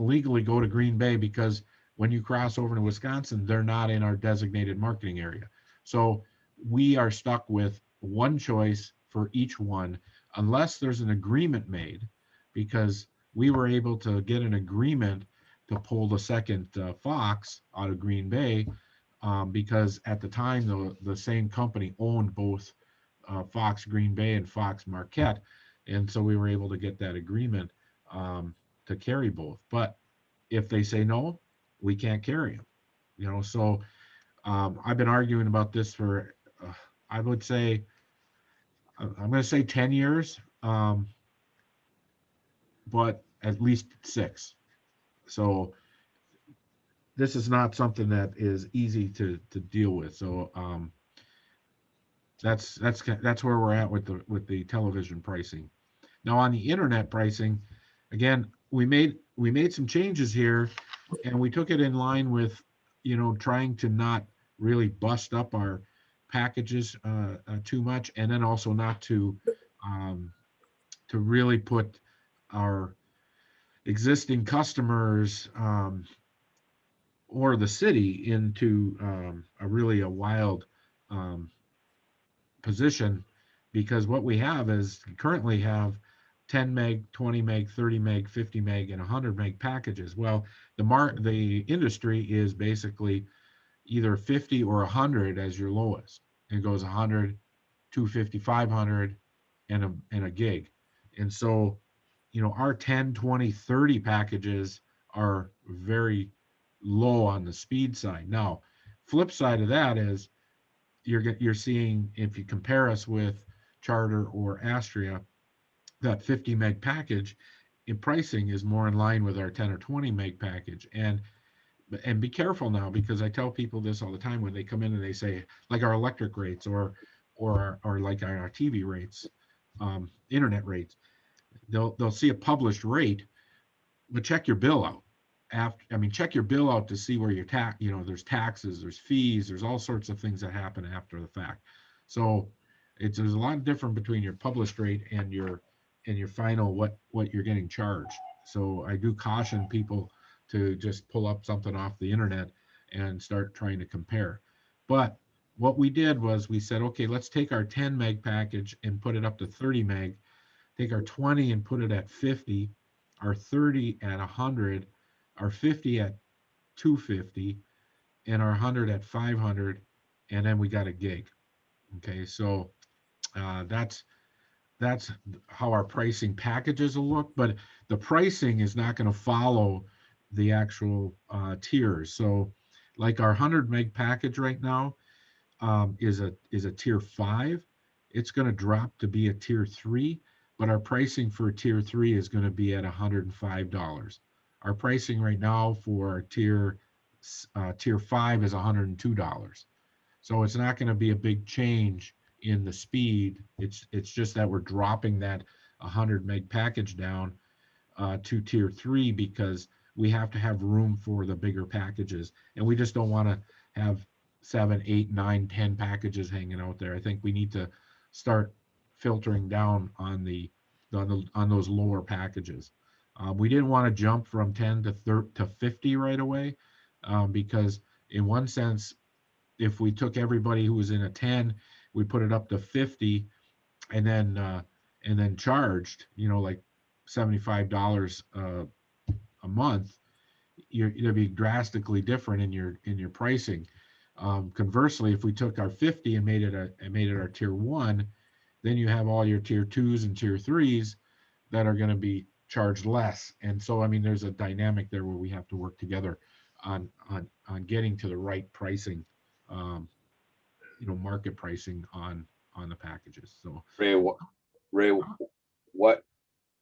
legally go to Green Bay because when you cross over to Wisconsin, they're not in our designated marketing area. So we are stuck with one choice for each one, unless there's an agreement made, because we were able to get an agreement to pull the second Fox out of Green Bay, because at the time the same company owned both Fox Green Bay and Fox Marquette, and so we were able to get that agreement to carry both. But if they say no, we can't carry them. You know, so I've been arguing about this for I would say I'm going to say 10 years, but at least 6. So this is not something that is easy to deal with. So that's where we're at with the television pricing. Now on the internet pricing, again, we made some changes here, and we took it in line with, trying to not really bust up our packages too much, and then also not to really put our existing customers or the city into a wild position, because what we have is currently have 10 meg, 20 meg, 30 meg, 50 meg, and 100 meg packages. Well, the industry is basically either 50 or 100 as your lowest. It goes 100, 250, 500, and a gig. And so, our 10, 20, 30 packages are very low on the speed side. Now, flip side of that is you're seeing, if you compare us with Charter or Astria, that 50 meg package in pricing is more in line with our 10 or 20 meg package. And be careful now, because I tell people this all the time when they come in and they say, like our electric rates or like our TV rates, internet rates, they'll see a published rate, but check your bill out. Check your bill out to see where your there's taxes, there's fees, there's all sorts of things that happen after the fact. So there's a lot different between your published rate and your final what you're getting charged. So I do caution people to just pull up something off the internet and start trying to compare. But what we did was we said, okay, let's take our 10 meg package and put it up to 30 meg, take our 20 and put it at 50, our 30 at 100, our 50 at 250, and our 100 at 500, and then we got a gig. Okay, so that's how our pricing packages will look, but the pricing is not going to follow the actual tiers. So like our 100 meg package right now is a tier 5. It's going to drop to be a tier 3, but our pricing for tier 3 is going to be at $105. Our pricing right now for tier 5 is $102. So it's not going to be a big change in the speed. It's just that we're dropping that 100 meg package down to tier 3, because we have to have room for the bigger packages, and we just don't want to have 7, 8, 9, 10 packages hanging out there. I think we need to start filtering down on on those lower packages. We didn't want to jump from 10 to 50 right away, because in one sense, if we took everybody who was in a 10, we put it up to 50, and then charged, like $75 a month, it'd be drastically different in your pricing. Conversely, if we took our 50 and made it our tier 1, then you have all your tier 2s and tier 3s that are going to be charged less. And so, I mean, there's a dynamic there where we have to work together on getting to the right pricing, market pricing on the packages. So Ray,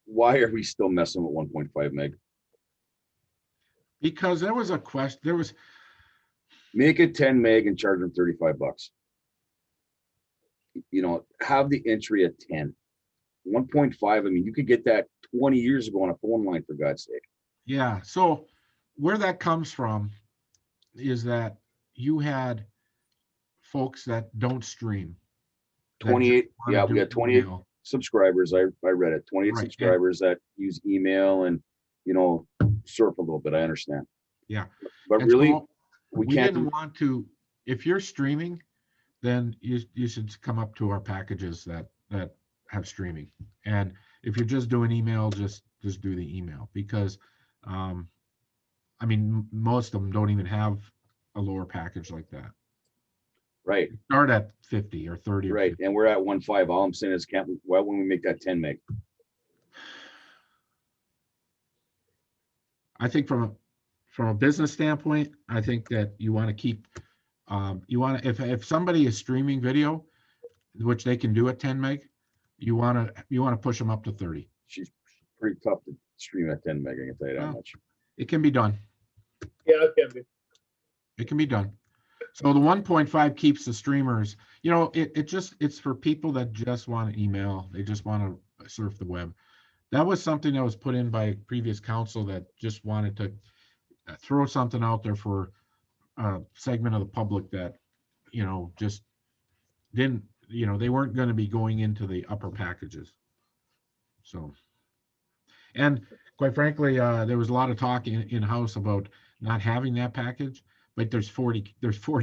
why are we still messing with 1.5 meg? because there was a question, Make it 10 meg and charge them $35. Have the entry at 10. 1.5, I mean, you could get that 20 years ago on a phone line, for God's sake. yeah. So where that comes from is that you had folks that don't stream. that just 28, wanna yeah, do we got 28 email. subscribers. I read it. 28 Right, and- subscribers that use email and, surf a little bit. I understand. Yeah. But And really, so we we can't didn't do, want to, if you're streaming, then you should come up to our packages that have streaming. And if you're just doing email, just do the email, because I mean, most of them don't even have a lower package like that. right, Start at 50 or 30 or right. 50. And we're at 1.5. All I'm saying is, why wouldn't we make that 10 meg? I think from a business standpoint, I think that you want to keep, if somebody is streaming video, which they can do at 10 meg, you want to push them up to 30. She's pretty tough to stream at 10 meg, I can tell you that Well, much. It can be done. Yeah, it can be. It can be done. So the 1.5 keeps the streamers, it's for people that just want to email. They just want to surf the web. That was something that was put in by a previous council that just wanted to throw something out there for a segment of the public that, just didn't, they weren't going to be going into the upper packages. So, and quite frankly, there was a lot of talk in-house about not having that package, but there's 40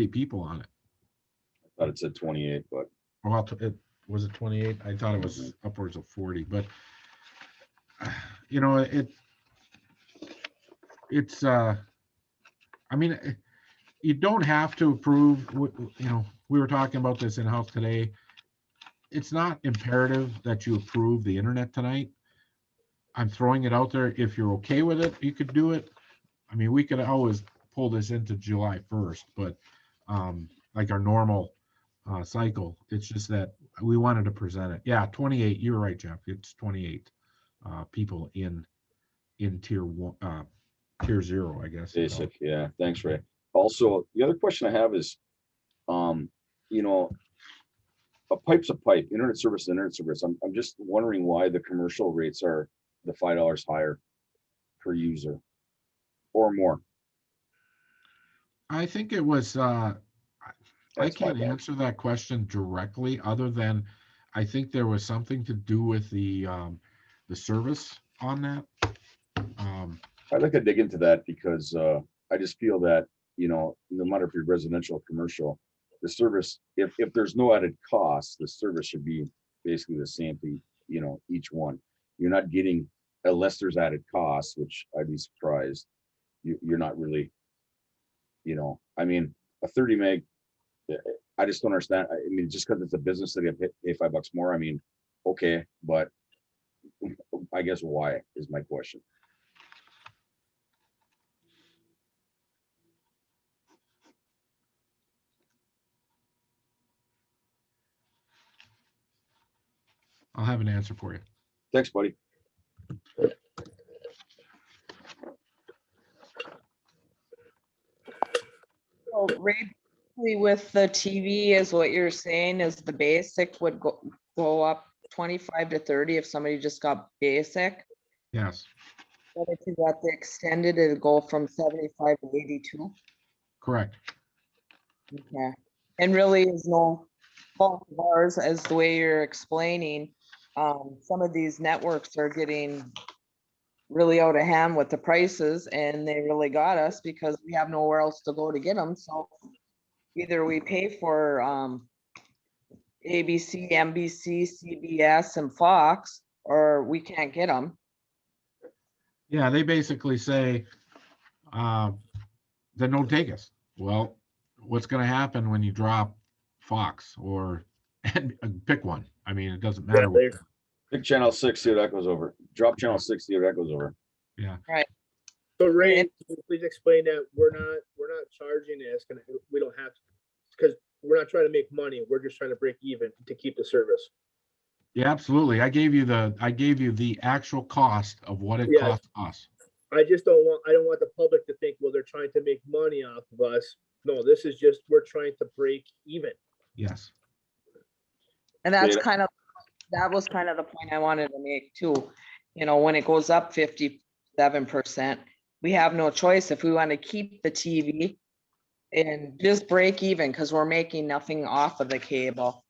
people on it. I thought it said 28, but Well, was it 28? I thought it was upwards of 40, but it's I mean, you don't have to approve, we were talking about this in-house today. It's not imperative that you approve the internet tonight. I'm throwing it out there. If you're okay with it, you could do it. I mean, we could always pull this into July 1st, but like our normal cycle, it's just that we wanted to present it. Yeah, 28, you're right, Jeff. It's 28 people in tier 1, tier 0, I guess. basic, yeah. Thanks, Ray. Also, the other question I have is, a pipe's a pipe, internet service, internet service. I'm just wondering why the commercial rates are the $5 higher per user or more. I think it was, I That's my can't bad. answer that question directly, other than I think there was something to do with the service on that. I'd like to dig into that because I just feel that, no matter if you're residential or commercial, the service, if there's no added cost, the service should be basically the same to, each one. You're not getting, unless there's added costs, which I'd be surprised, you're not really, I mean, a 30 meg, I just don't understand. I mean, just because it's a business that you pay $5 more, I mean, okay, but I guess why is my question. I'll have an answer for you. Thanks, buddy. So Ray, basically with the TV is what you're saying is the basic would go up 25 to 30 if somebody just got basic. Yes, But if you got the extended, it'd go from 75 to 82. correct. Okay, and really is no fault of ours as the way you're explaining. Some of these networks are getting really out of hand with the prices and they really got us because we have nowhere else to go to get them, so either we pay for, ABC, NBC, CBS and Fox, or we can't get them. Yeah, they basically say, then don't take us. Well, what's gonna happen when you drop Fox or, and pick one? I mean, it doesn't Yeah, matter. what- they- Pick channel 6, see what that goes over. Drop channel 6, see what that goes over. Yeah, So Ray, And- can you please explain that we're not charging this, we don't have to, because we're not trying to make money, we're just trying to break even to keep the service. yeah, absolutely. I gave you the actual cost of what it Yeah. cost us. I don't want the public to think, well, they're trying to make money off of us. No, this is just, we're trying to break even. Yes. And that's Yeah. that was kind of the point I wanted to make too. You know, when it goes up 57%, we have no choice if we want to keep the TV and just break even, because we're making nothing off of the cable.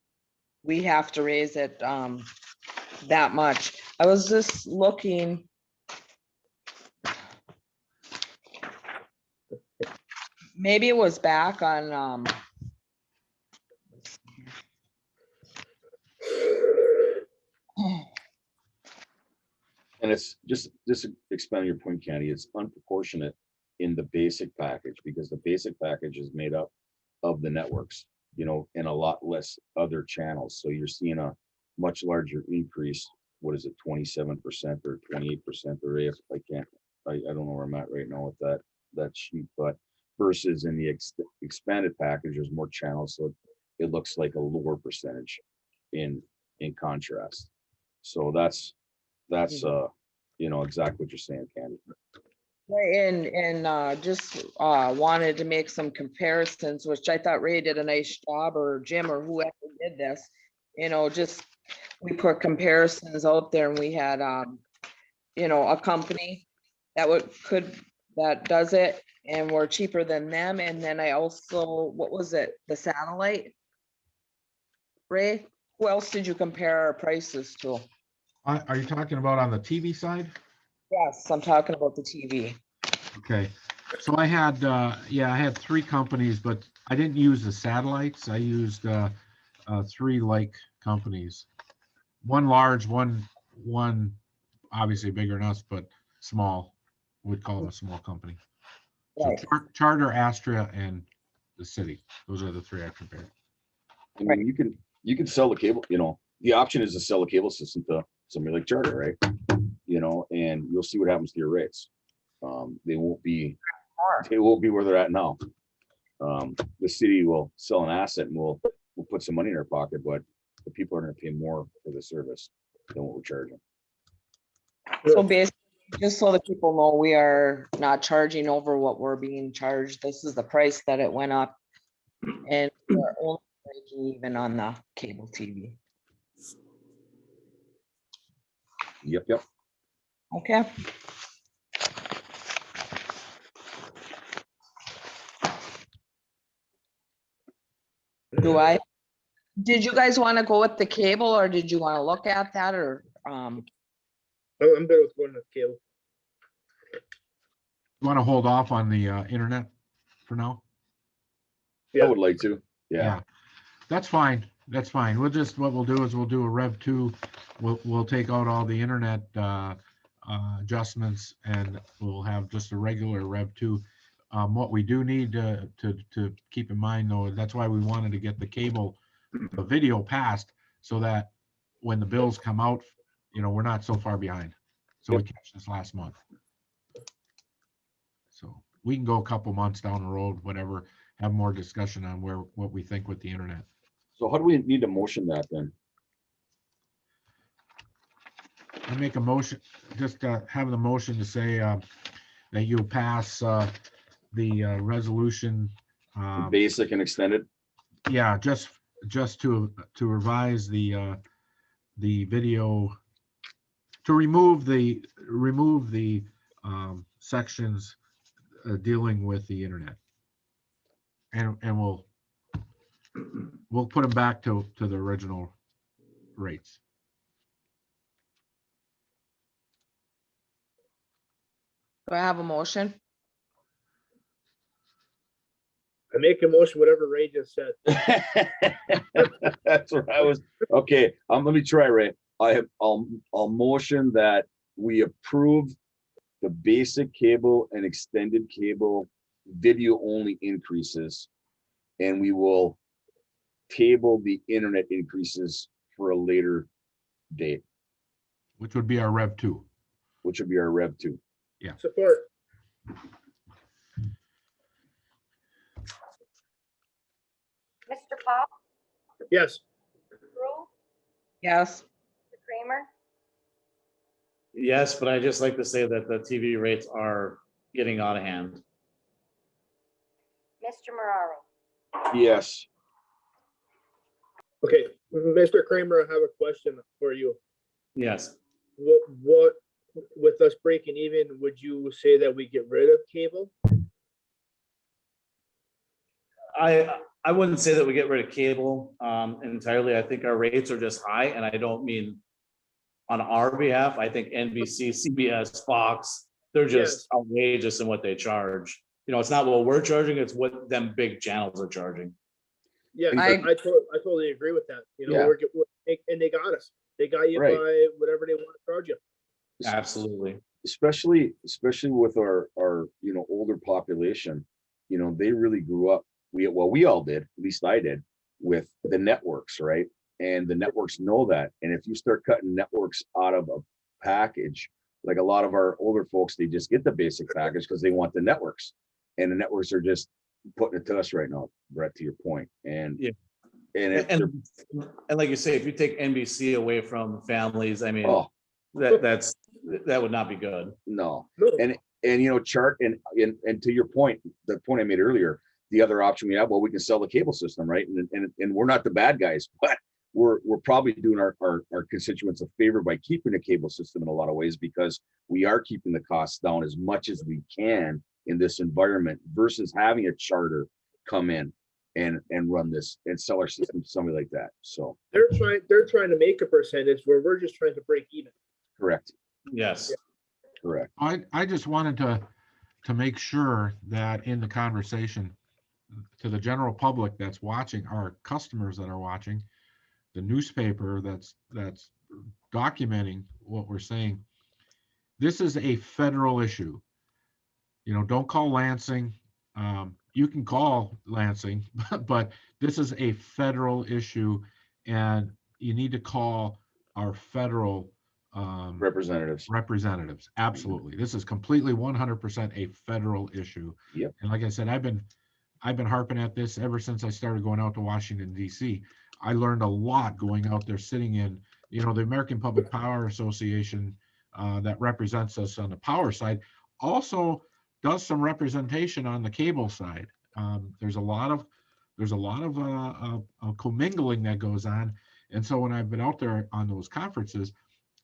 We have to raise it that much. I was just looking. Maybe it was back on And it's just expand your point, Candy. It's unproportionate in the basic package because the basic package is made up of the networks, and a lot less other channels. So you're seeing a much larger increase. What is it, 27% or 28%? Or if I don't know where I'm at right now with that sheet, but versus in the expanded package, there's more channels, so it looks like a lower percentage in contrast. So that's exactly what you're saying, Candy. and just wanted to make some comparisons, which I thought Ray did a nice job, or Jim, or whoever did this. Just we put comparisons out there, and we had a company that that does it, and we're cheaper than them. And then I also, what was it, the satellite? Ray, who else did you compare our prices to? Are you talking about on the TV side? Yes, I'm talking about the TV. Okay, so I had 3 companies, but I didn't use the satellites. I used 3 like companies. One large, one obviously bigger than us, but small. We'd call them a small company. So Right. Charter, Astria, and the city. Those are the 3 I compared. I mean, you can sell the cable, the option is to sell a cable system to somebody like Charter, right? And you'll see what happens to your rates. They won't be where they're at now. The city will sell an asset and we'll put some money in our pocket, but the people are going to pay more for the service than what we're charging. So basically, just so that people know, we are not charging over what we're being charged. This is the price that it went up. And we're only breaking even on the cable TV. Yep. Okay. Did you guys want to go with the cable, or did you want to look at that, or I'm good with going to cable. You want to hold off on the internet for now? Yeah. I would like to. Yeah. That's fine. That's fine. What we'll do is we'll do a Rev 2. We'll take out all the internet adjustments, and we'll have just a regular Rev 2. What we do need to keep in mind, though, that's why we wanted to get the video passed, so that when the bills come out, we're not so far behind. So we catch this last month. So we can go a couple months down the road, whatever, have more discussion on what we think with the internet. So how do we need to motion that then? I make a motion, just have the motion to say that you'll pass the resolution. Basic and extended? Yeah, just to revise the video, to remove the sections dealing with the internet. And we'll we'll put them back to the original rates. Do I have a motion? I make a motion, whatever Ray just said. That's what I was, okay, let me try, Ray. I'll motion that we approve the basic cable and extended cable video only increases. And we will table the internet increases for a later date, Which would be our Rev 2. which would be our Rev 2. Support. Mr. Pop, Yes. Brew, Yes. Mr. Kramer, Yes, but I just like to say that the TV rates are getting out of hand. Mr. Mararo. Yes. Okay, Mr. Kramer, I have a question for you. Yes, What, with us breaking even, would you say that we get rid of cable? I wouldn't say that we get rid of cable entirely. I think our rates are just high, and I don't mean on our behalf. I think NBC, CBS, Fox, they're just outrageous in what they charge. You know, it's not what we're charging, it's what them big channels are charging. Yeah, I- I totally agree with that. You know, Yeah. and they got us. They got you Right. by whatever they want to charge you. Absolutely. Especially with our older population, they really grew up, we all did, at least I did, with the networks, right? And the networks know that. And if you start cutting networks out of a package, like a lot of our older folks, they just get the basic package because they want the networks. And the networks are just putting it to us right now, Brett, to your point. And Yeah. and if And like you say, if you take NBC away from families, I mean, oh that would not be good. no. No. And chart and to your point, the point I made earlier, the other option we have, well, we can sell the cable system, right? And we're not the bad guys, but we're probably doing our constituents a favor by keeping the cable system in a lot of ways, because we are keeping the costs down as much as we can in this environment versus having a charter come in and run this and sell our system to somebody like that. So They're trying to make a percentage where we're just trying to break even. correct. Yes. Correct. I just wanted to make sure that in the conversation to the general public that's watching, our customers that are watching, the newspaper that's documenting what we're saying, this is a federal issue. Don't call Lansing. You can call Lansing, but this is a federal issue, and you need to call our federal representatives. Absolutely. This is completely 100% a federal issue. Yep. And like I said, I've been harping at this ever since I started going out to Washington, D.C. I learned a lot going out there, sitting in, the American Public Power Association that represents us on the power side, also does some representation on the cable side. There's a lot of commingling that goes on. And so when I've been out there on those conferences,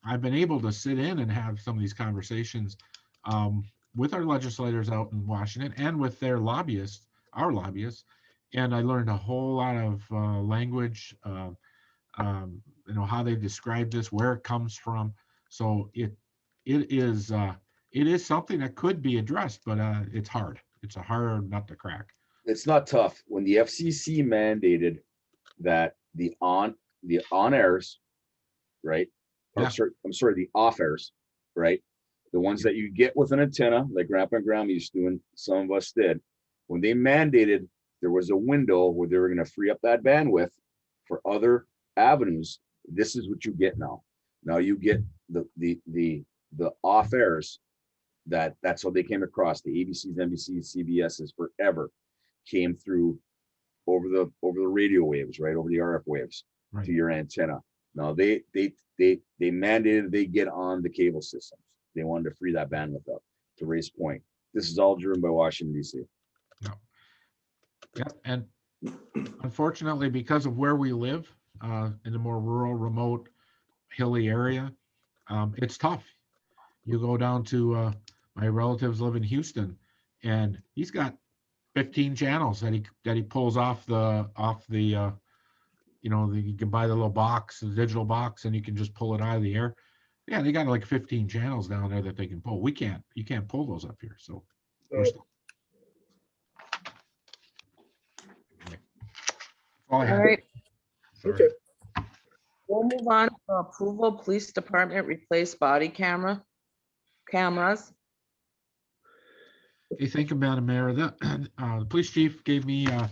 I've been able to sit in and have some of these conversations with our legislators out in Washington and with their lobbyists, our lobbyists. And I learned a whole lot of language, how they describe this, where it comes from. So it is something that could be addressed, but it's hard. It's a hard nut to crack. It's not tough. When the FCC mandated that the on airs, right? Yeah. I'm sorry, the off airs, right? The ones that you get with an antenna, like Grandpa and Grandma used to, and some of us did. When they mandated, there was a window where they were going to free up that bandwidth for other avenues. This is what you get now. Now you get the off airs. That's how they came across. The ABCs, NBCs, CBSs forever came through over the radio waves, right? Over the RF waves Right. to your antenna. Now they mandated they get on the cable systems. They wanted to free that bandwidth up. To Ray's point, this is all driven by Washington, D.C. Yeah, and unfortunately, because of where we live, in a more rural, remote, hilly area, it's tough. You go down to my relatives live in Houston, and he's got 15 channels that he pulls off the you can buy the little box, the digital box, and you can just pull it out of the air. Yeah, they got like 15 channels down there that they can pull. You can't pull those up here. So we're still. That's all I All have. right, Sorry. Okay. we'll move on to approval, police department replace body cameras. Hey, thank you, Madam Mayor. The police chief gave me a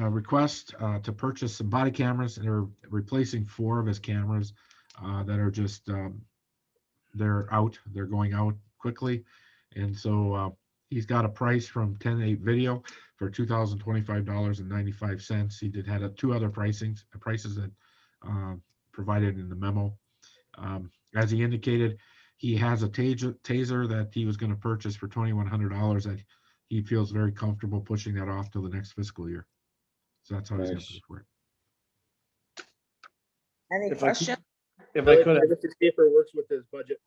request to purchase some body cameras, and they're replacing 4 of his cameras that are just they're going out quickly, and so he's got a price from 10/8 Video for $2,025.95. He had 2 other prices that provided in the memo. As he indicated, he has a taser that he was going to purchase for $2,100 that he feels very comfortable pushing that off till the next fiscal year. So that's how he's going to Nice. pay for it. Any If I could- questions? If I I like could, the way Mr. Schaefer works with his budget.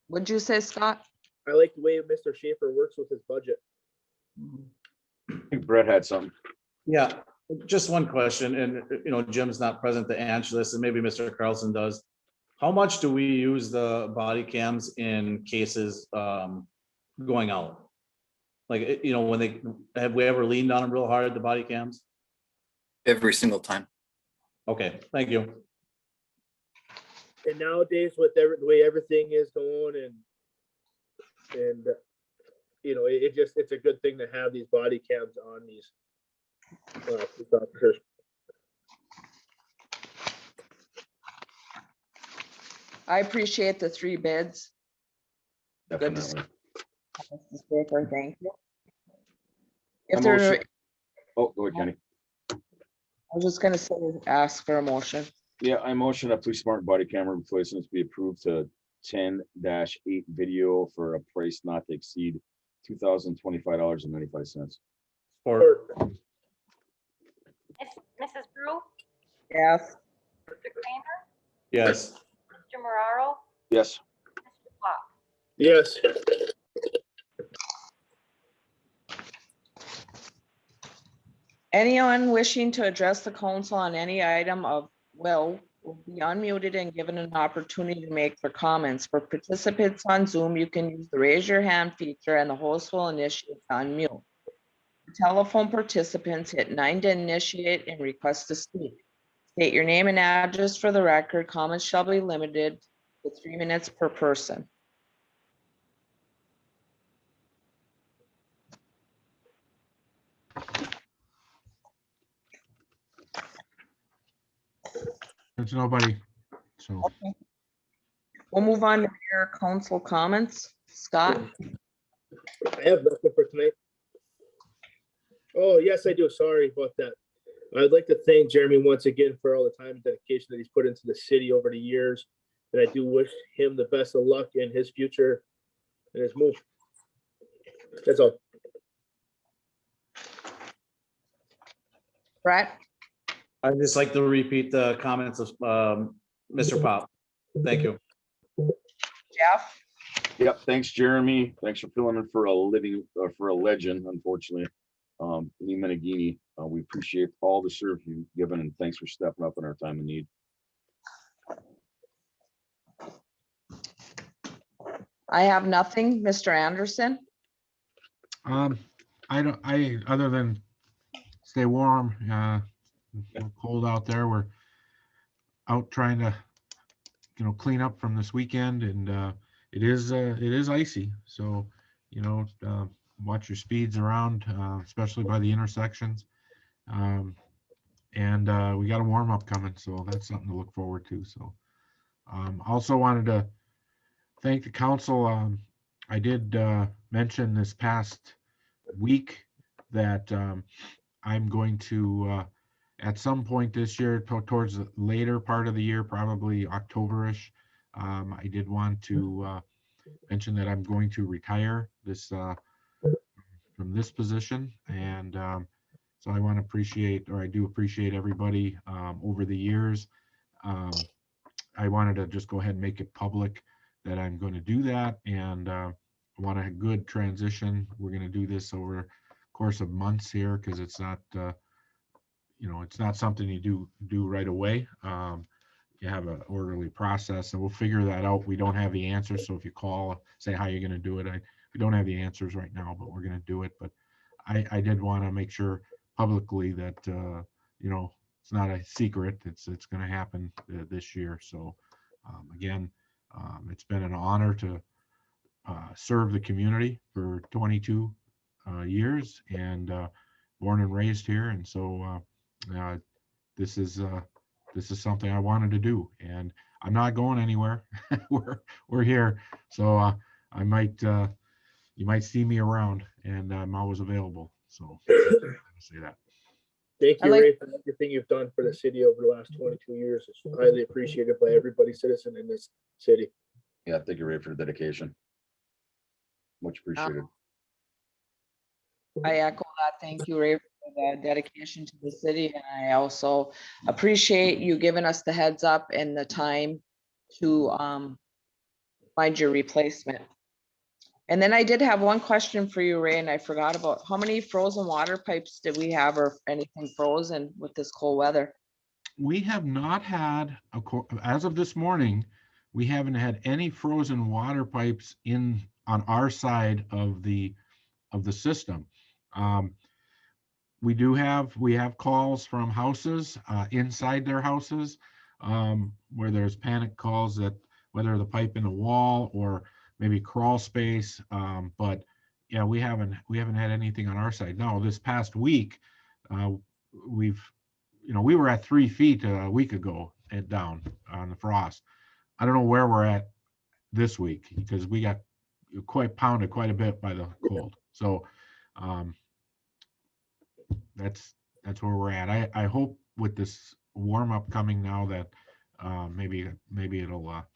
What'd you say, Scott? I like the way Mr. Schaefer works with his budget. I think Brett had something. yeah, just one question, and Jim's not present to answer this, and maybe Mr. Carlson does. How much do we use the body cams in cases going out? Like, have we ever leaned on them real hard, the body cams? Every single time. Okay, thank you. And nowadays with the way everything is going and it's a good thing to have these body cams on these police officers. I appreciate the 3 bids. Good to see. Definitely. Mr. Schaefer, thank you. A If there, motion. Oh, go ahead, Kenny. I was just gonna say, ask for a motion. Yeah, I motion that police smart body camera replacements be approved to 10-8 Video for a price not to exceed $2,025.95. Or Mrs. Drew, Yes. Mr. Kramer, yes, Mr. Marrero, Yes. Mr. Pop. Yes. Anyone wishing to address the council on any item of will be unmuted and given an opportunity to make their comments. For participants on Zoom, you can use the raise your hand feature and the host will initiate to unmute. For telephone participants, hit 9 to initiate and request to speak. State your name and address for the record. Comments shall be limited to 3 minutes per person. There's nobody. So We'll move on to your council comments. Scott? I have nothing for tonight. Oh, yes, I do. Sorry about that. I'd like to thank Jeremy once again for all the time and dedication that he's put into the city over the years. And I do wish him the best of luck in his future and his move. That's all. Brett? I'd just like to repeat the comments of Mr. Pop. Thank you. Jeff? Yep. Thanks, Jeremy. Thanks for filling in for a legend, unfortunately. Lee Menegini, we appreciate all the service you've given and thanks for stepping up in our time of need. I have nothing. Mr. Anderson? other than stay warm, cold out there. We're out trying to, clean up from this weekend, and it is icy. So, watch your speeds around, especially by the intersections. And we got a warm up coming, so that's something to look forward to. So, also wanted to thank the council. I did mention this past week that I'm going to, at some point this year, towards the later part of the year, probably October-ish, I did want to mention that I'm going to retire from this position. And so I want to I do appreciate everybody over the years. I wanted to just go ahead and make it public that I'm going to do that. And want a good transition. We're going to do this over the course of months here because it's not, it's not something you do right away. You have an orderly process, and we'll figure that out. We don't have the answers, so if you call, say how you're going to do it. We don't have the answers right now, but we're going to do it. But I did want to make sure publicly that it's not a secret. It's going to happen this year. So again, it's been an honor to serve the community for 22 years, and born and raised here. And so this is something I wanted to do, and I'm not going anywhere. we're here, so I might you might see me around, and I'm always available. So I'll say that. Thank I you, like- Ray, for everything you've done for the city over the last 22 years. It's highly appreciated by everybody citizen in this city. Yeah, thank you, Ray, for the dedication. Much appreciated. I echo that. Thank you, Ray, for the dedication to the city. And I also appreciate you giving us the heads up and the time to find your replacement. And then I did have one question for you, Ray, and I forgot about how many frozen water pipes did we have, or anything frozen with this cold weather? We have not had, as of this morning, we haven't had any frozen water pipes on our side of the system. We have calls from houses inside their houses where there's panic calls that whether the pipe in the wall or maybe crawl space. But yeah, we haven't had anything on our side. No, this past week, we were at 3 feet a week ago and down on the frost. I don't know where we're at this week because we got pounded quite a bit by the cold. So that's where we're at. I hope with this warm up coming now that maybe it'll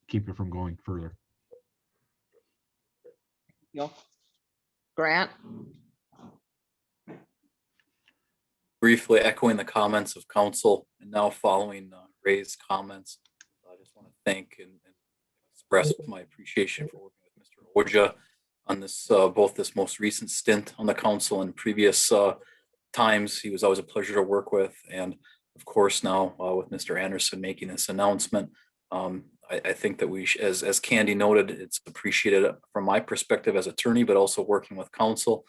keep it from going further. Grant? Briefly echoing the comments of council and now following Ray's comments. I just want to thank and express my appreciation for working with Mr. Oja on this, both this most recent stint on the council and previous times. He was always a pleasure to work with. And of course, now with Mr. Anderson making this announcement, I think that we, as Candy noted, it's appreciated from my perspective as attorney, but also working with council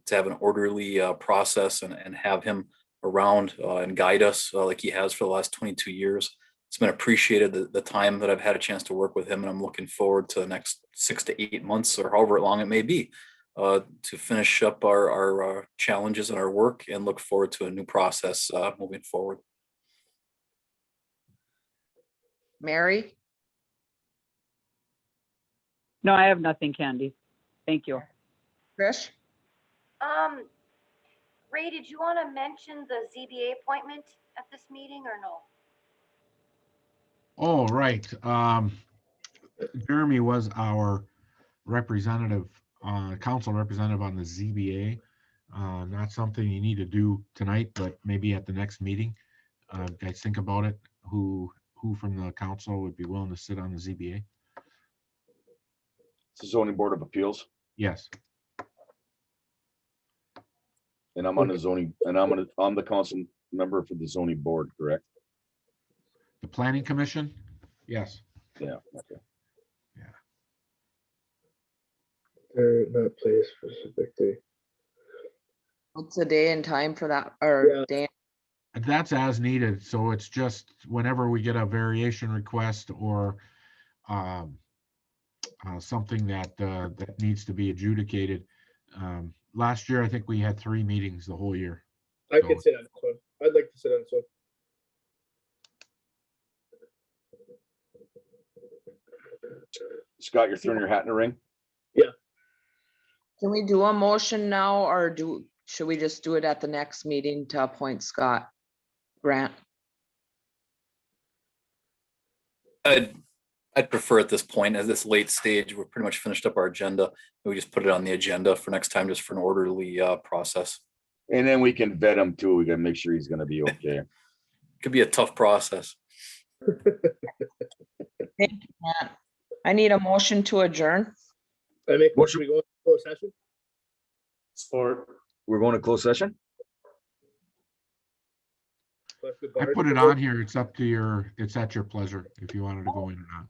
to have an orderly process and have him around and guide us like he has for the last 22 years. It's been appreciated the time that I've had a chance to work with him, and I'm looking forward to the next 6 to 8 months or however long it may be to finish up our challenges and our work and look forward to a new process moving forward. Mary? No, I have nothing, Candy. Thank you. Trish? Ray, did you want to mention the ZBA appointment at this meeting or no? Oh, right. Jeremy was our representative, council representative on the ZBA. Not something you need to do tonight, but maybe at the next meeting. Guys, think about it. Who from the council would be willing to sit on the ZBA? It's the zoning board of appeals, Yes. and I'm on the zoning, and I'm the council member for the zoning board, correct? The planning commission? Yes. Yeah, okay. They're not place specific day. What's the day and time for that, or Yeah. day? That's as needed. So it's just whenever we get a variation request or something that needs to be adjudicated. Last year, I think we had 3 meetings the whole year. I could sit on this one. I'd like to sit on this one. Scott, you're throwing your hat in the ring? Can we do a motion now, or should we just do it at the next meeting to appoint Scott Grant? I'd prefer at this point, at this late stage, we're pretty much finished up our agenda. We just put it on the agenda for next time, just for an orderly process. And then we can vet him too. We gotta make sure he's gonna be okay. Could be a tough process. Thank you, Grant. I need a motion to adjourn. I make, Motion- we go into closed session? Sport. We're going to close session? Collective I put bargaining. it on here. It's up to your, it's at your pleasure if you wanted to go in or not.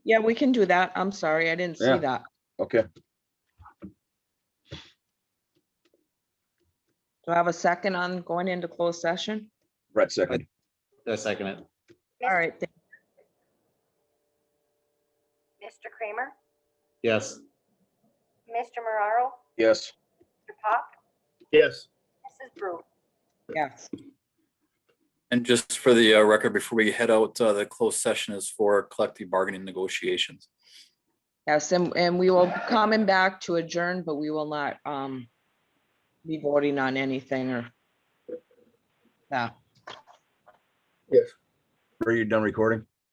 Yeah, we can do that. I'm sorry, I didn't Yeah. see that. Okay, Do I have a second on going into closed session? Brett second. I second it. All right, Mr. Kramer, Yes. Mr. Mararo, Yes. Mr. Pop, Yes. Mrs. Brew. yes. And just for the record, before we head out, the closed session is for collective bargaining negotiations. Yes, and we will be coming back to adjourn, but we will not be voting on anything or that. Yes. Are you done recording?